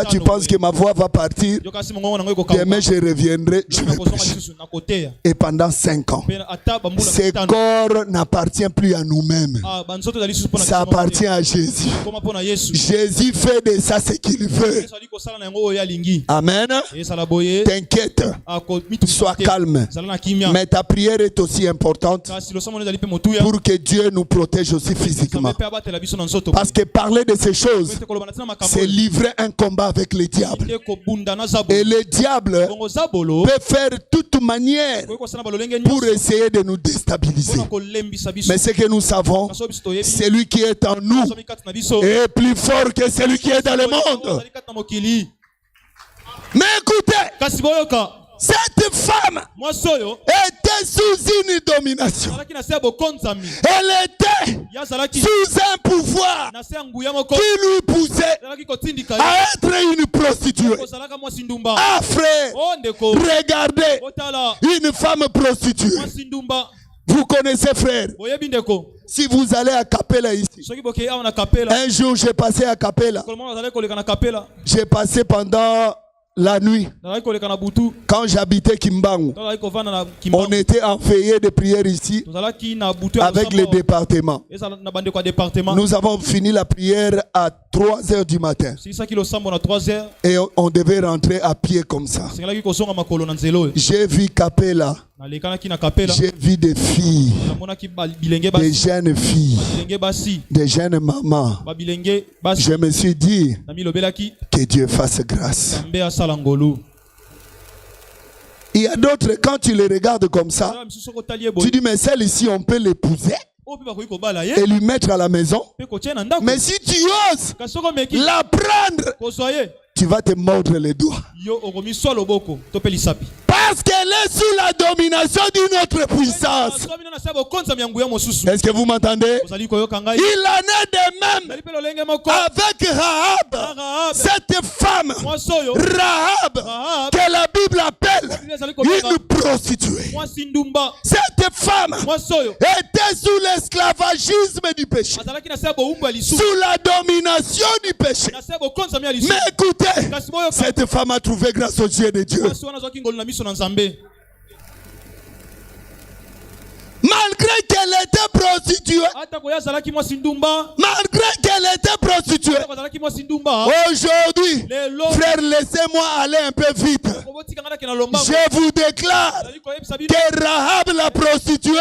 tu penses que ma voix va partir. Demain, je reviendrai. Je vais prêcher. Et pendant 5 ans, ce corps n'appartient plus à nous-mêmes. Ça appartient à Jésus. Jésus fait de ça ce qu'il veut. Amen. T'inquiète. Sois calme. Mais ta prière est aussi importante pour que Dieu nous protège aussi physiquement. Parce que parler de ces choses, c'est livrer un combat avec le diable. Et le diable peut faire toute manière pour essayer de nous déstabiliser. Mais ce que nous savons, celui qui est en nous est plus fort que celui qui est dans le monde. Mais écoutez, Cette femme était sous une domination. Elle était sous un pouvoir qui lui poussait à être une prostituée. Ah frère, regardez une femme prostituée. Vous connaissez frère. Si vous allez à Capella ici, un jour j'ai passé à Capella. J'ai passé pendant la nuit. Quand j'habitais Kimbangu, on était en veillée de prière ici avec les départements. Nous avons fini la prière à 3h du matin. Et on devait rentrer à pied comme ça. J'ai vu Capella. J'ai vu des filles, des jeunes filles, des jeunes mamans. Je me suis dit que Dieu fasse grâce. Il y a d'autres, quand tu les regardes comme ça, tu dis mais celle-ci on peut l'épouser et lui mettre à la maison. Mais si tu oses la prendre, tu vas te mordre les doigts. Parce qu'elle est sous la domination d'une autre puissance. Est-ce que vous m'entendez? Il en est de même avec Rahab. Cette femme, Rahab, que la Bible appelle une prostituée. Cette femme était sous l'esclavagisme du péché, sous la domination du péché. Mais écoutez, cette femme a trouvé grâce aux yeux de Dieu. Malgré qu'elle était prostituée, aujourd'hui, frère, laissez-moi aller un peu vite. Je vous déclare que Rahab la prostituée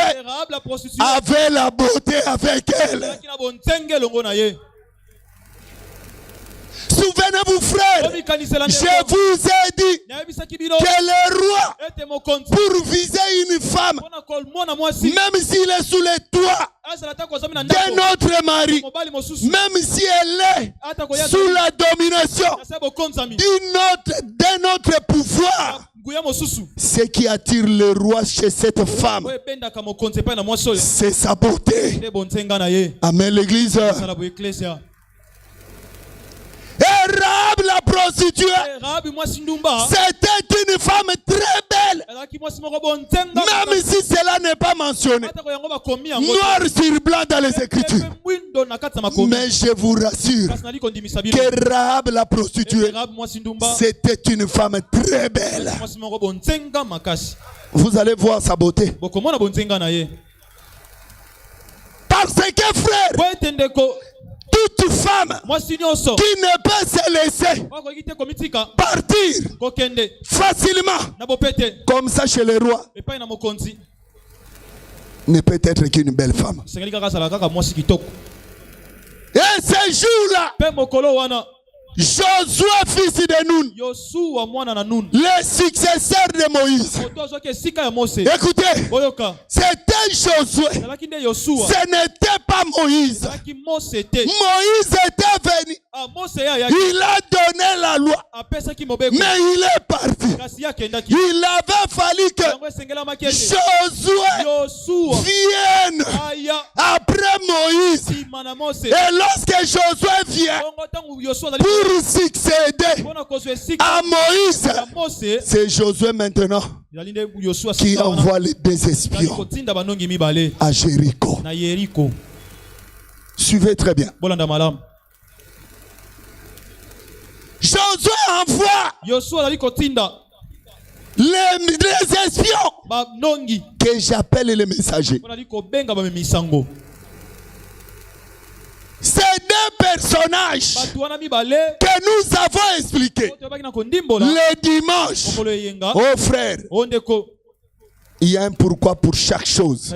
avait la beauté avec elle. Souvenez-vous frère, je vous ai dit que le roi, pour viser une femme, même s'il est sous les toits d'un autre mari, même si elle est sous la domination d'un autre pouvoir, ce qui attire le roi chez cette femme, c'est sa beauté. Amen l'église. Et Rahab la prostituée, c'était une femme très belle. Même si cela n'est pas mentionné noir sur blanc dans les Écritures. Mais je vous rassure que Rahab la prostituée, c'était une femme très belle. Vous allez voir sa beauté. Parce que frère, toute femme qui ne peut se laisser partir facilement comme ça chez les rois ne peut être qu'une belle femme. Et ce jour-là, Josué fils de Nun, le successeur de Moïse. Écoutez, c'était Josué, ce n'était pas Moïse. Moïse était venu, il a donné la loi, mais il est parti. Il avait fallu que Josué vienne après Moïse. Et lorsque Josué vient pour succéder à Moïse, c'est Josué maintenant qui envoie les deux espions à Jéricho. Suivez très bien. Josué envoie les espions que j'appelle les messagers. Ces deux personnages que nous avons expliqués le dimanche, oh frère, il y a un pourquoi pour chaque chose.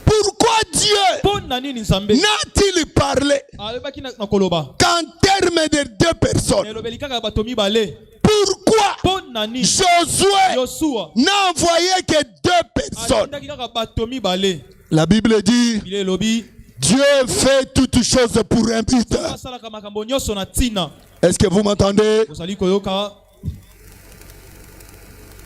Pourquoi Dieu n'a-t-il parlé qu'en termes de deux personnes? Pourquoi Josué n'a envoyé que deux personnes? La Bible dit Dieu fait toutes choses pour un but. Est-ce que vous m'entendez?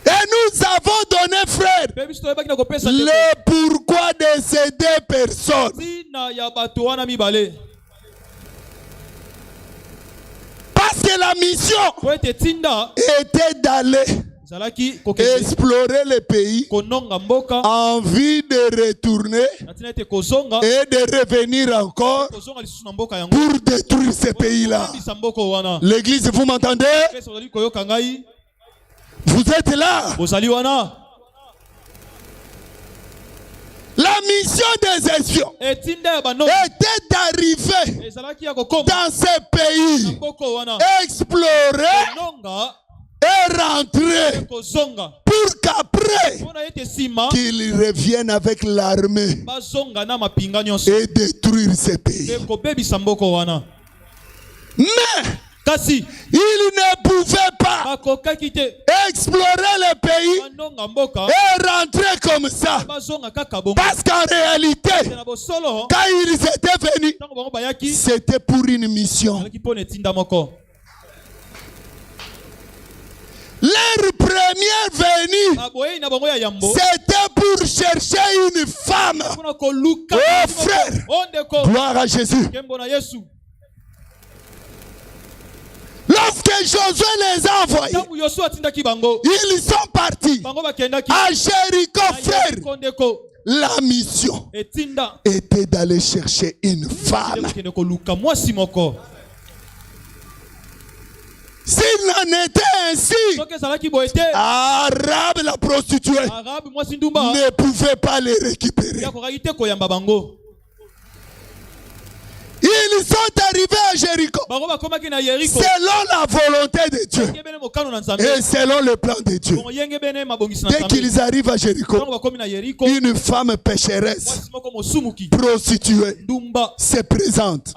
Et nous avons donné, frère, le pourquoi de ces deux personnes. Parce que la mission était d'aller explorer le pays en vue de retourner et de revenir encore pour détruire ce pays-là. L'église, vous m'entendez? Vous êtes là. La mission des espions était d'arriver dans ce pays, explorer et rentrer pour qu'après qu'ils reviennent avec l'armée et détruire ce pays. Mais il ne pouvait pas explorer le pays et rentrer comme ça. Parce qu'en réalité, quand ils étaient venus, c'était pour une mission. Leur première venue, c'était pour chercher une femme. Oh frère, gloire à Jésus. Lorsque Josué les a envoyés, ils sont partis à Jéricho, frère. La mission était d'aller chercher une femme. S'il en était ainsi, Arabe, la prostituée, ne pouvait pas les récupérer. Ils sont arrivés à Jéricho selon la volonté de Dieu et selon le plan de Dieu. Dès qu'ils arrivent à Jéricho, une femme pécheresse, prostituée, se présente.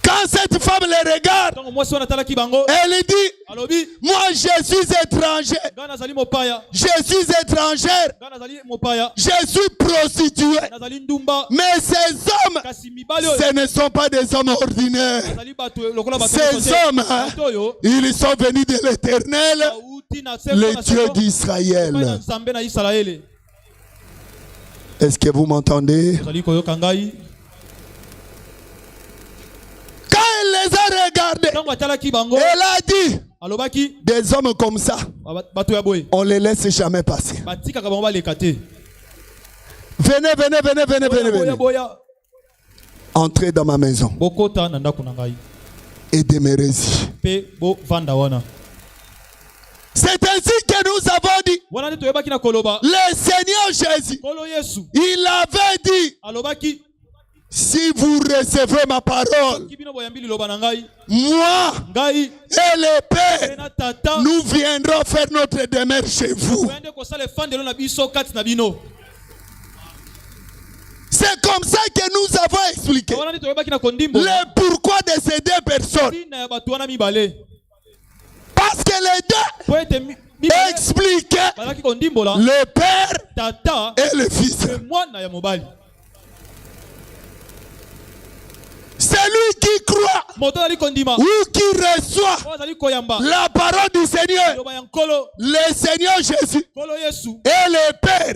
Quand cette femme les regarde, elle dit, moi je suis étrangère, je suis prostituée. Mais ces hommes, ce ne sont pas des hommes ordinaires. Ces hommes, ils sont venus de l'Éternel, le Dieu d'Israël. Est-ce que vous m'entendez? Elle les a regardés. Elle a dit, des hommes comme ça, on les laisse jamais passer. Venez. Entrez dans ma maison et demeurez-y. C'est ainsi que nous avons dit. Le Seigneur Jésus, il avait dit, si vous recevez ma parole, moi et le Père, nous viendrons faire notre demeure chez vous. C'est comme ça que nous avons expliqué le pourquoi de ces deux personnes. Parce que les deux expliquaient le Père et le Fils. Celui qui croit ou qui reçoit la parole du Seigneur, le Seigneur Jésus et le Père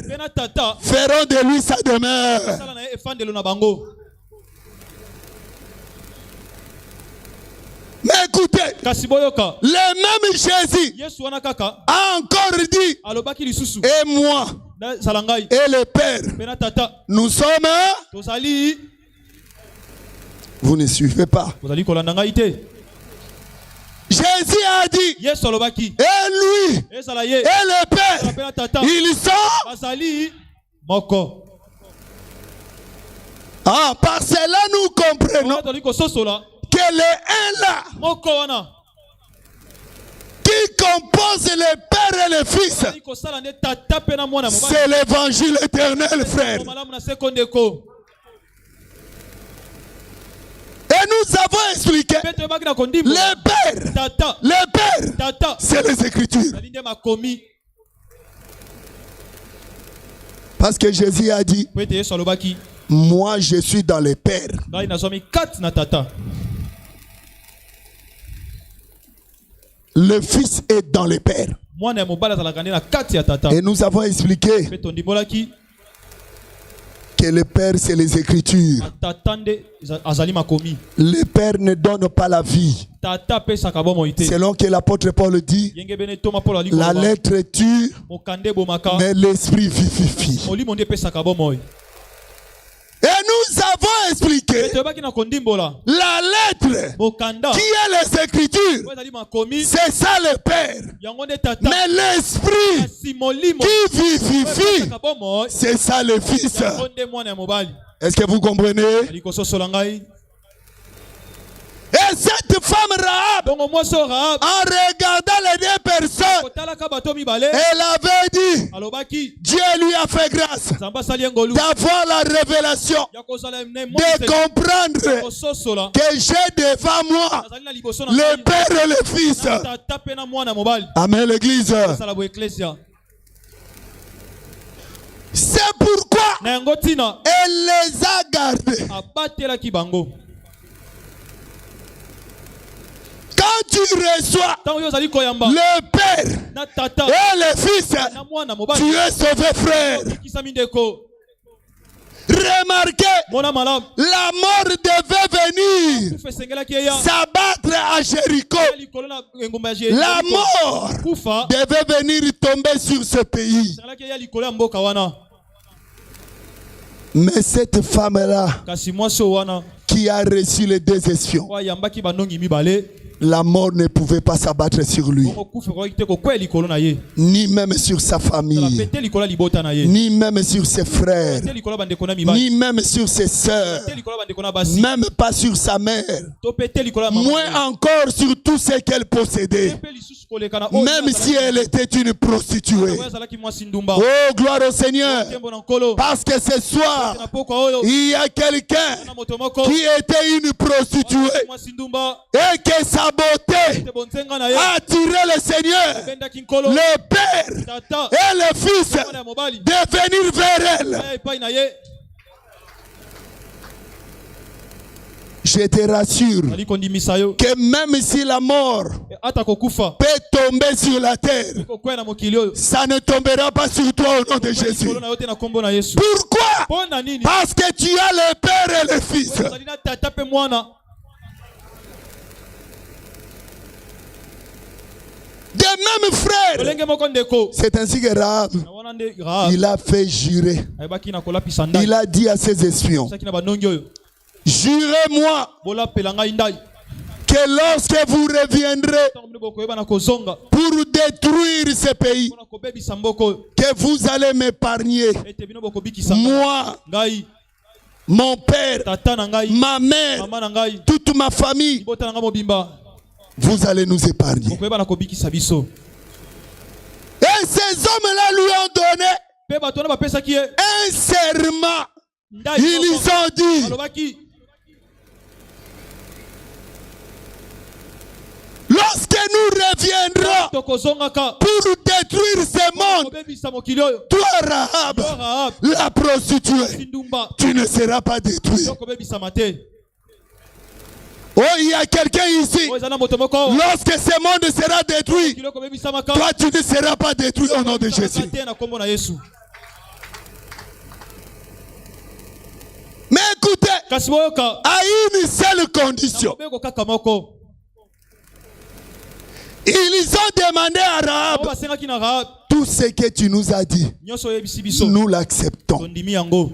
feront de lui sa demeure. Mais écoutez, le même Jésus a encore dit, et moi et le Père, nous sommes... Vous ne suivez pas. Jésus a dit, et lui, et le Père, ils sont... Par cela nous comprenons que le un là, qui compose le Père et le Fils, c'est l'évangile éternel, frère. Et nous avons expliqué le Père, c'est les Écritures. Parce que Jésus a dit, moi je suis dans le Père. Le Fils est dans le Père. Et nous avons expliqué que le Père, c'est les Écritures. Le Père ne donne pas la vie. Selon que l'apôtre Paul dit, la lettre tue, mais l'esprit vivifie. Et nous avons expliqué la lettre qui est les Écritures. C'est ça le Père. Mais l'esprit qui vivifie, c'est ça le Fils. Est-ce que vous comprenez? Et cette femme Rahab, en regardant les deux personnes, elle avait dit, Dieu lui a fait grâce d'avoir la révélation, de comprendre que j'ai devant moi le Père et le Fils. Amen, l'Église. C'est pourquoi elle les a gardés. Quand tu reçois le Père et le Fils, tu es sauvé, frère. Remarquez, la mort devait venir s'abattre à Jéricho. La mort devait venir tomber sur ce pays. Mais cette femme-là, qui a reçu les deux espions, la mort ne pouvait pas s'abattre sur lui, ni même sur sa famille, ni même sur ses frères, ni même sur ses sœurs, même pas sur sa mère, moins encore sur tout ce qu'elle possédait, même si elle était une prostituée. Oh, gloire au Seigneur, parce que ce soir il y a quelqu'un qui était une prostituée et que sa beauté a attiré le Seigneur, le Père et le Fils de venir vers elle. Je te rassure que même si la mort peut tomber sur la terre, ça ne tombera pas sur toi au nom de Jésus. Pourquoi? Parce que tu as le Père et le Fils. De même, frère, c'est ainsi que Rahab, il a fait jurer. Il a dit à ses espions, jurez-moi que lorsque vous reviendrez pour détruire ce pays, que vous allez m'épargner, moi, mon père, ma mère, toute ma famille, vous allez nous épargner. Et ces hommes-là lui ont donné un serment. Ils ont dit, lorsque nous reviendrons pour détruire ce monde, toi Rahab, la prostituée, tu ne seras pas détruit. Oh, il y a quelqu'un ici. Lorsque ce monde sera détruit, toi tu ne seras pas détruit au nom de Jésus. Mais écoutez, à une seule condition. Ils ont demandé à Rahab, tout ce que tu nous as dit, nous l'acceptons.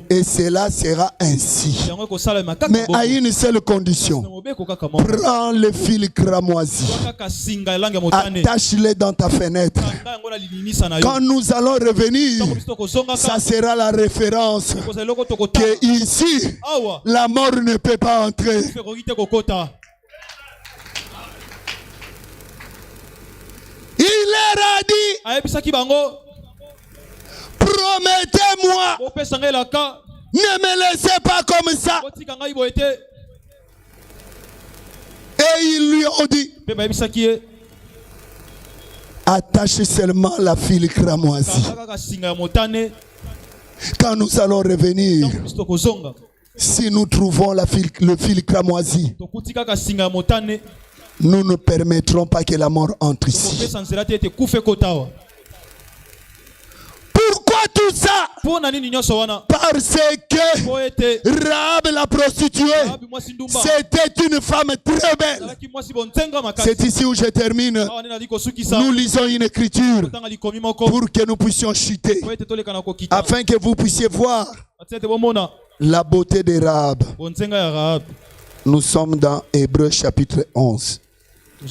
Et cela sera ainsi. Mais à une seule condition. Prends le fil cramoisi, attache-le dans ta fenêtre. Quand nous allons revenir, ça sera la référence que ici, la mort ne peut pas entrer. Il leur a dit, promettez-moi, ne me laissez pas comme ça. Et ils lui ont dit, attache seulement la file cramoisie. Quand nous allons revenir, si nous trouvons le fil cramoisi, nous ne permettrons pas que la mort entre ici. Pourquoi tout ça? Parce que Rahab la prostituée, c'était une femme très belle. C'est ici où je termine. Nous lisons une écriture pour que nous puissions chuter, afin que vous puissiez voir la beauté de Rahab. Nous sommes dans Hébreux chapitre 11. Je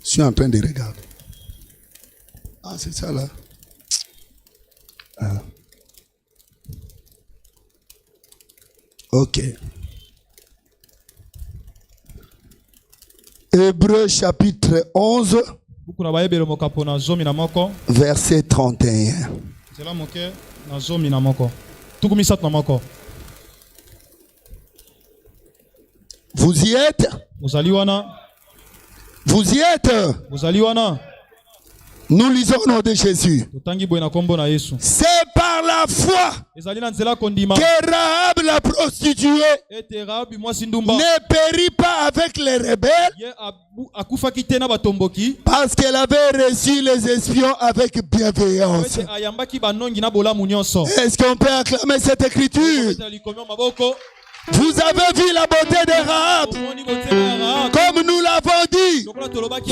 suis en train de regarder. Ah, c'est ça là. Ah. Ok. Hébreux chapitre 11, verset 31. Vous y êtes? Vous y êtes? Nous lisons au nom de Jésus. C'est par la foi que Rahab la prostituée ne périt pas avec les rebelles, parce qu'elle avait reçu les espions avec bienveillance. Est-ce qu'on peut acclamer cette écriture? Vous avez vu la beauté de Rahab, comme nous l'avons dit,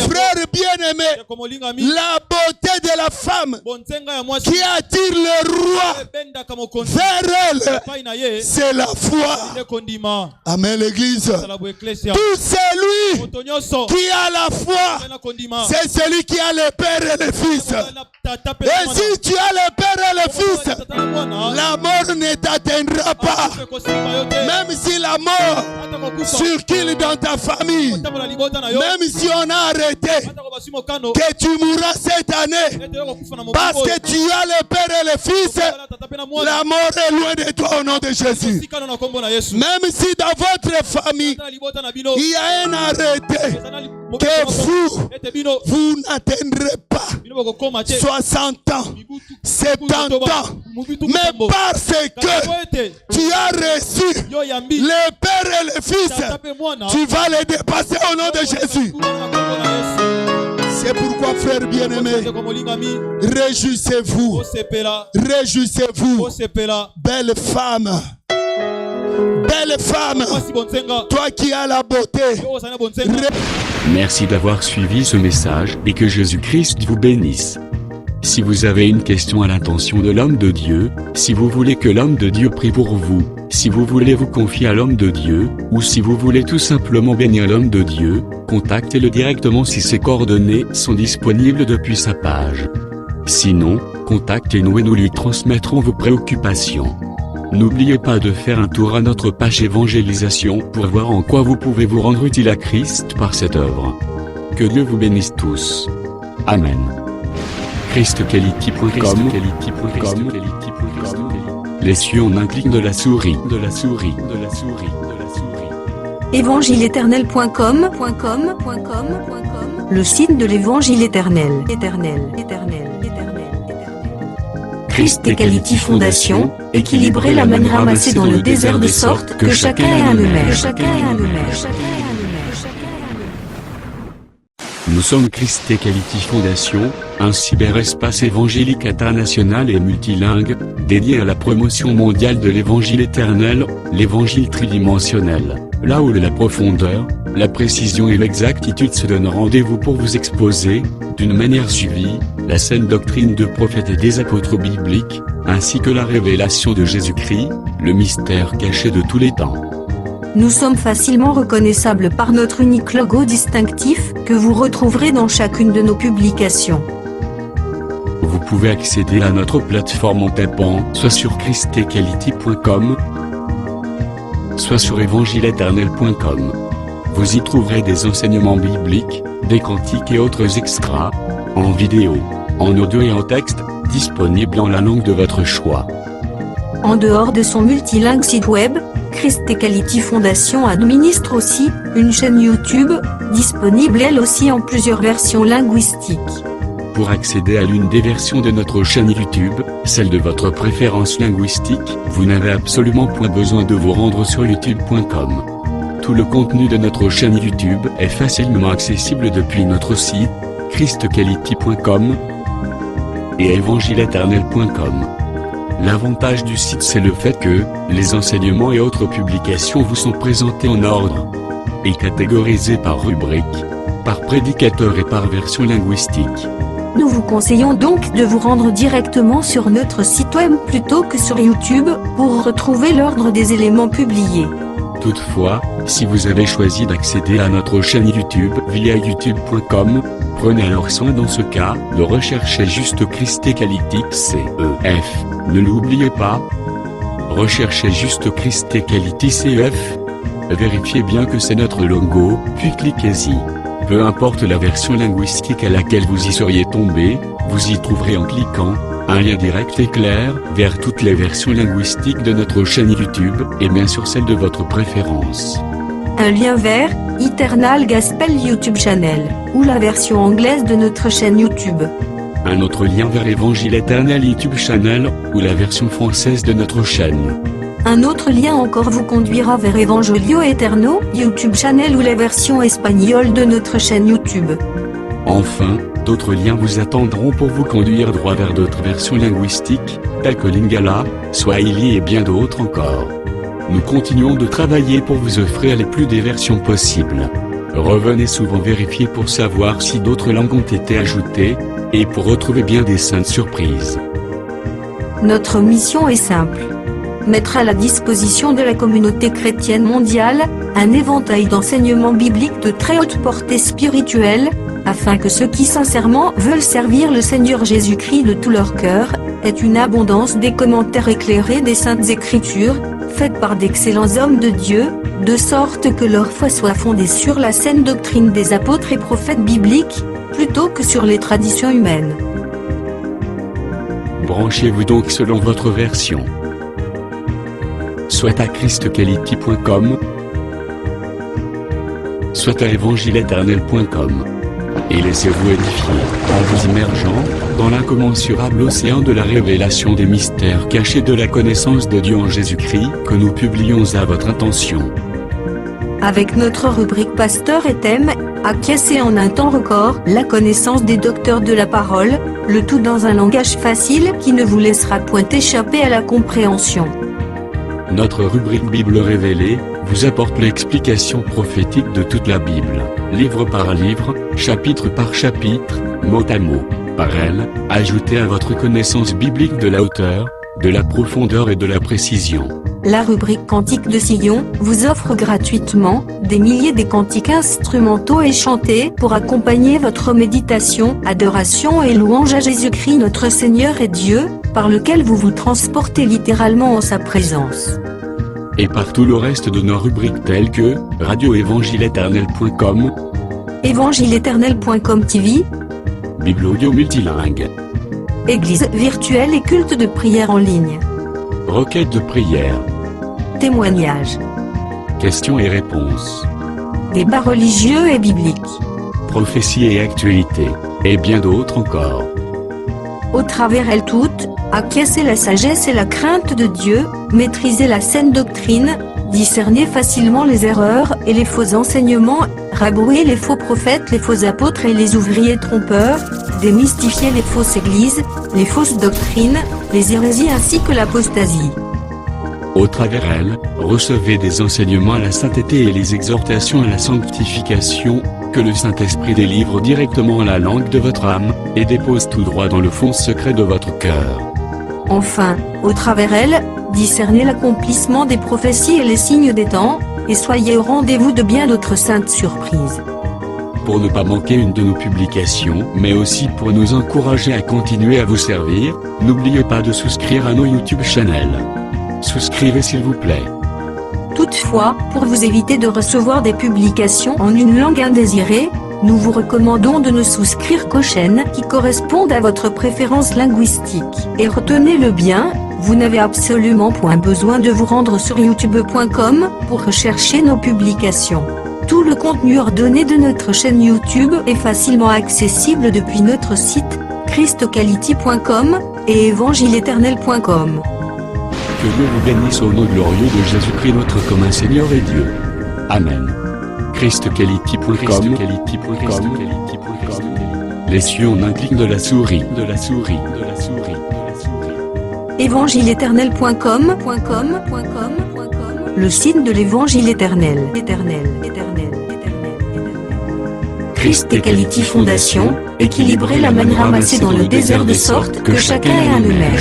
frère bien-aimé, la beauté de la femme qui attire le roi vers elle, c'est la foi. Amen l'église. Tout celui qui a la foi, c'est celui qui a le Père et le Fils. Et si tu as le Père et le Fils, la mort ne t'atteindra pas. Même si la mort circule dans ta famille, même si on a arrêté que tu mourras cette année, parce que tu as le Père et le Fils, la mort est loin de toi au nom de Jésus. Même si dans votre famille, il y a un arrêté que vous n'atteindrez pas 60 ans, 70 ans, mais parce que tu as reçu le Père et le Fils, tu vas les dépasser au nom de Jésus. C'est pourquoi, frère bien-aimé, réjouissez-vous. Réjouissez-vous. Belle femme. Belle femme, toi qui as la beauté. Merci d'avoir suivi ce message et que Jésus-Christ vous bénisse. Si vous avez une question à l'intention de l'homme de Dieu, si vous voulez que l'homme de Dieu prie pour vous, si vous voulez vous confier à l'homme de Dieu, ou si vous voulez tout simplement bénir l'homme de Dieu, contactez-le directement si ses coordonnées sont disponibles depuis sa page. Sinon, contactez-nous et nous lui transmettrons vos préoccupations. N'oubliez pas de faire un tour à notre page évangélisation pour voir en quoi vous pouvez vous rendre utile à Christ par cette œuvre. Que Dieu vous bénisse tous. Amen. ChristQuality.com. Les cieux en un clic de la souris. Évangile-éternel.com. Le site de l'évangile éternel. Christ Equality Fondation, équilibrer la manne ramassée dans le désert de sorte que chacun ait un maire. Nous sommes Christ Equality Fondation, un cyberespace évangélique international et multilingue, dédié à la promotion mondiale de l'évangile éternel, l'évangile tridimensionnel, là où la profondeur, la précision et l'exactitude se donnent rendez-vous pour vous exposer, d'une manière suivie, la saine doctrine de prophètes et des apôtres bibliques, ainsi que la révélation de Jésus-Christ, le mystère caché de tous les temps. Nous sommes facilement reconnaissables par notre unique logo distinctif, que vous retrouverez dans chacune de nos publications. Vous pouvez accéder à notre plateforme en tapant soit sur christequality.com, soit sur évangile-éternel.com. Vous y trouverez des enseignements bibliques, des cantiques et autres extras, en vidéo, en audio et en texte, disponibles en la langue de votre choix. En dehors de son multilingue site web, Christ Equality Fondation administre aussi une chaîne YouTube, disponible elle aussi en plusieurs versions linguistiques. Pour accéder à l'une des versions de notre chaîne YouTube, celle de votre préférence linguistique, vous n'avez absolument point besoin de vous rendre sur youtube.com. Tout le contenu de notre chaîne YouTube est facilement accessible depuis notre site, christquality.com et evangileeternel.com. L'avantage du site, c'est le fait que les enseignements et autres publications vous sont présentés en ordre et catégorisés par rubrique, par prédicateur et par version linguistique. Nous vous conseillons donc de vous rendre directement sur notre site web plutôt que sur YouTube pour retrouver l'ordre des éléments publiés. Toutefois, si vous avez choisi d'accéder à notre chaîne YouTube via youtube.com, prenez alors soin dans ce cas de rechercher juste Christ Quality CEF. Ne l'oubliez pas. Recherchez juste Christ Quality CEF. Vérifiez bien que c'est notre logo, puis cliquez-y. Peu importe la version linguistique à laquelle vous y seriez tombé, vous y trouverez en cliquant un lien direct et clair vers toutes les versions linguistiques de notre chaîne YouTube et bien sûr celle de votre préférence. Un lien vers Eternal Gospel YouTube Channel ou la version anglaise de notre chaîne YouTube. Un autre lien vers Évangile Éternel YouTube Channel ou la version française de notre chaîne. Un autre lien encore vous conduira vers Evangelio Eterno YouTube Channel ou la version espagnole de notre chaîne YouTube. Enfin, d'autres liens vous attendront pour vous conduire droit vers d'autres versions linguistiques, telles que Lingala, Swahili et bien d'autres encore. Nous continuons de travailler pour vous offrir les plus des versions possibles. Revenez souvent vérifier pour savoir si d'autres langues ont été ajoutées, et pour retrouver bien des saintes surprises. Notre mission est simple. Mettre à la disposition de la communauté chrétienne mondiale, un éventail d'enseignements bibliques de très haute portée spirituelle, afin que ceux qui sincèrement veulent servir le Seigneur Jésus-Christ de tout leur cœur, aient une abondance des commentaires éclairés des Saintes Écritures, faites par d'excellents hommes de Dieu, de sorte que leur foi soit fondée sur la saine doctrine des apôtres et prophètes bibliques, plutôt que sur les traditions humaines. Branchez-vous donc selon votre version. Soit à christquality.com, soit à evangileeternel.com. Et laissez-vous édifier, en vous immergeant dans l'incommensurable océan de la révélation des mystères cachés de la connaissance de Dieu en Jésus-Christ que nous publions à votre intention. Avec notre rubrique Pasteur et thème, acquiescer en un temps record la connaissance des docteurs de la parole, le tout dans un langage facile qui ne vous laissera point échapper à la compréhension. Notre rubrique Bible révélée vous apporte l'explication prophétique de toute la Bible, livre par livre, chapitre par chapitre, mot à mot. Par elle, ajoutez à votre connaissance biblique de la hauteur, de la profondeur et de la précision. La rubrique Cantique de Sion vous offre gratuitement des milliers de cantiques instrumentaux et chantés pour accompagner votre méditation, adoration et louange à Jésus-Christ notre Seigneur et Dieu, par lequel vous vous transportez littéralement en sa présence. Et par tout le reste de nos rubriques telles que radioevangileeternel.com, evangileeternel.com TV, Bible audio multilingue, Église virtuelle et culte de prière en ligne, requête de prière, témoignages, questions et réponses, débats religieux et bibliques, prophéties et actualités, et bien d'autres encore. Au travers elles toutes, acquiescer la sagesse et la crainte de Dieu, maîtriser la saine doctrine, discerner facilement les erreurs et les faux enseignements, rabrouer les faux prophètes, les faux apôtres et les ouvriers trompeurs, démystifier les fausses églises, les fausses doctrines, les hérésies ainsi que l'apostasie. Au travers elles, recevez des enseignements à la sainteté et les exhortations à la sanctification, que le Saint-Esprit délivre directement à la langue de votre âme, et dépose tout droit dans le fond secret de votre cœur. Enfin, au travers elles, discernez l'accomplissement des prophéties et les signes des temps, et soyez au rendez-vous de bien d'autres saintes surprises. Pour ne pas manquer une de nos publications, mais aussi pour nous encourager à continuer à vous servir, n'oubliez pas de souscrire à nos YouTube channels. Souscrivez s'il vous plaît. Toutefois, pour vous éviter de recevoir des publications en une langue indésirée, nous vous recommandons de ne souscrire qu'aux chaînes qui correspondent à votre préférence linguistique. Et retenez-le bien, vous n'avez absolument point besoin de vous rendre sur youtube.com pour rechercher nos publications. Tout le contenu ordonné de notre chaîne YouTube est facilement accessible depuis notre site christquality.com et évangileéternel.com. Que Dieu vous bénisse au nom glorieux de Jésus-Christ notre commun Seigneur et Dieu. Amen. christquality.com. Les cieux en un clic de la souris. Évangileéternel.com, le site de l'Évangile éternel. Christ Equality Fondation, équilibrer la manne ramassée dans le désert de sorte que chacun ait un honneur.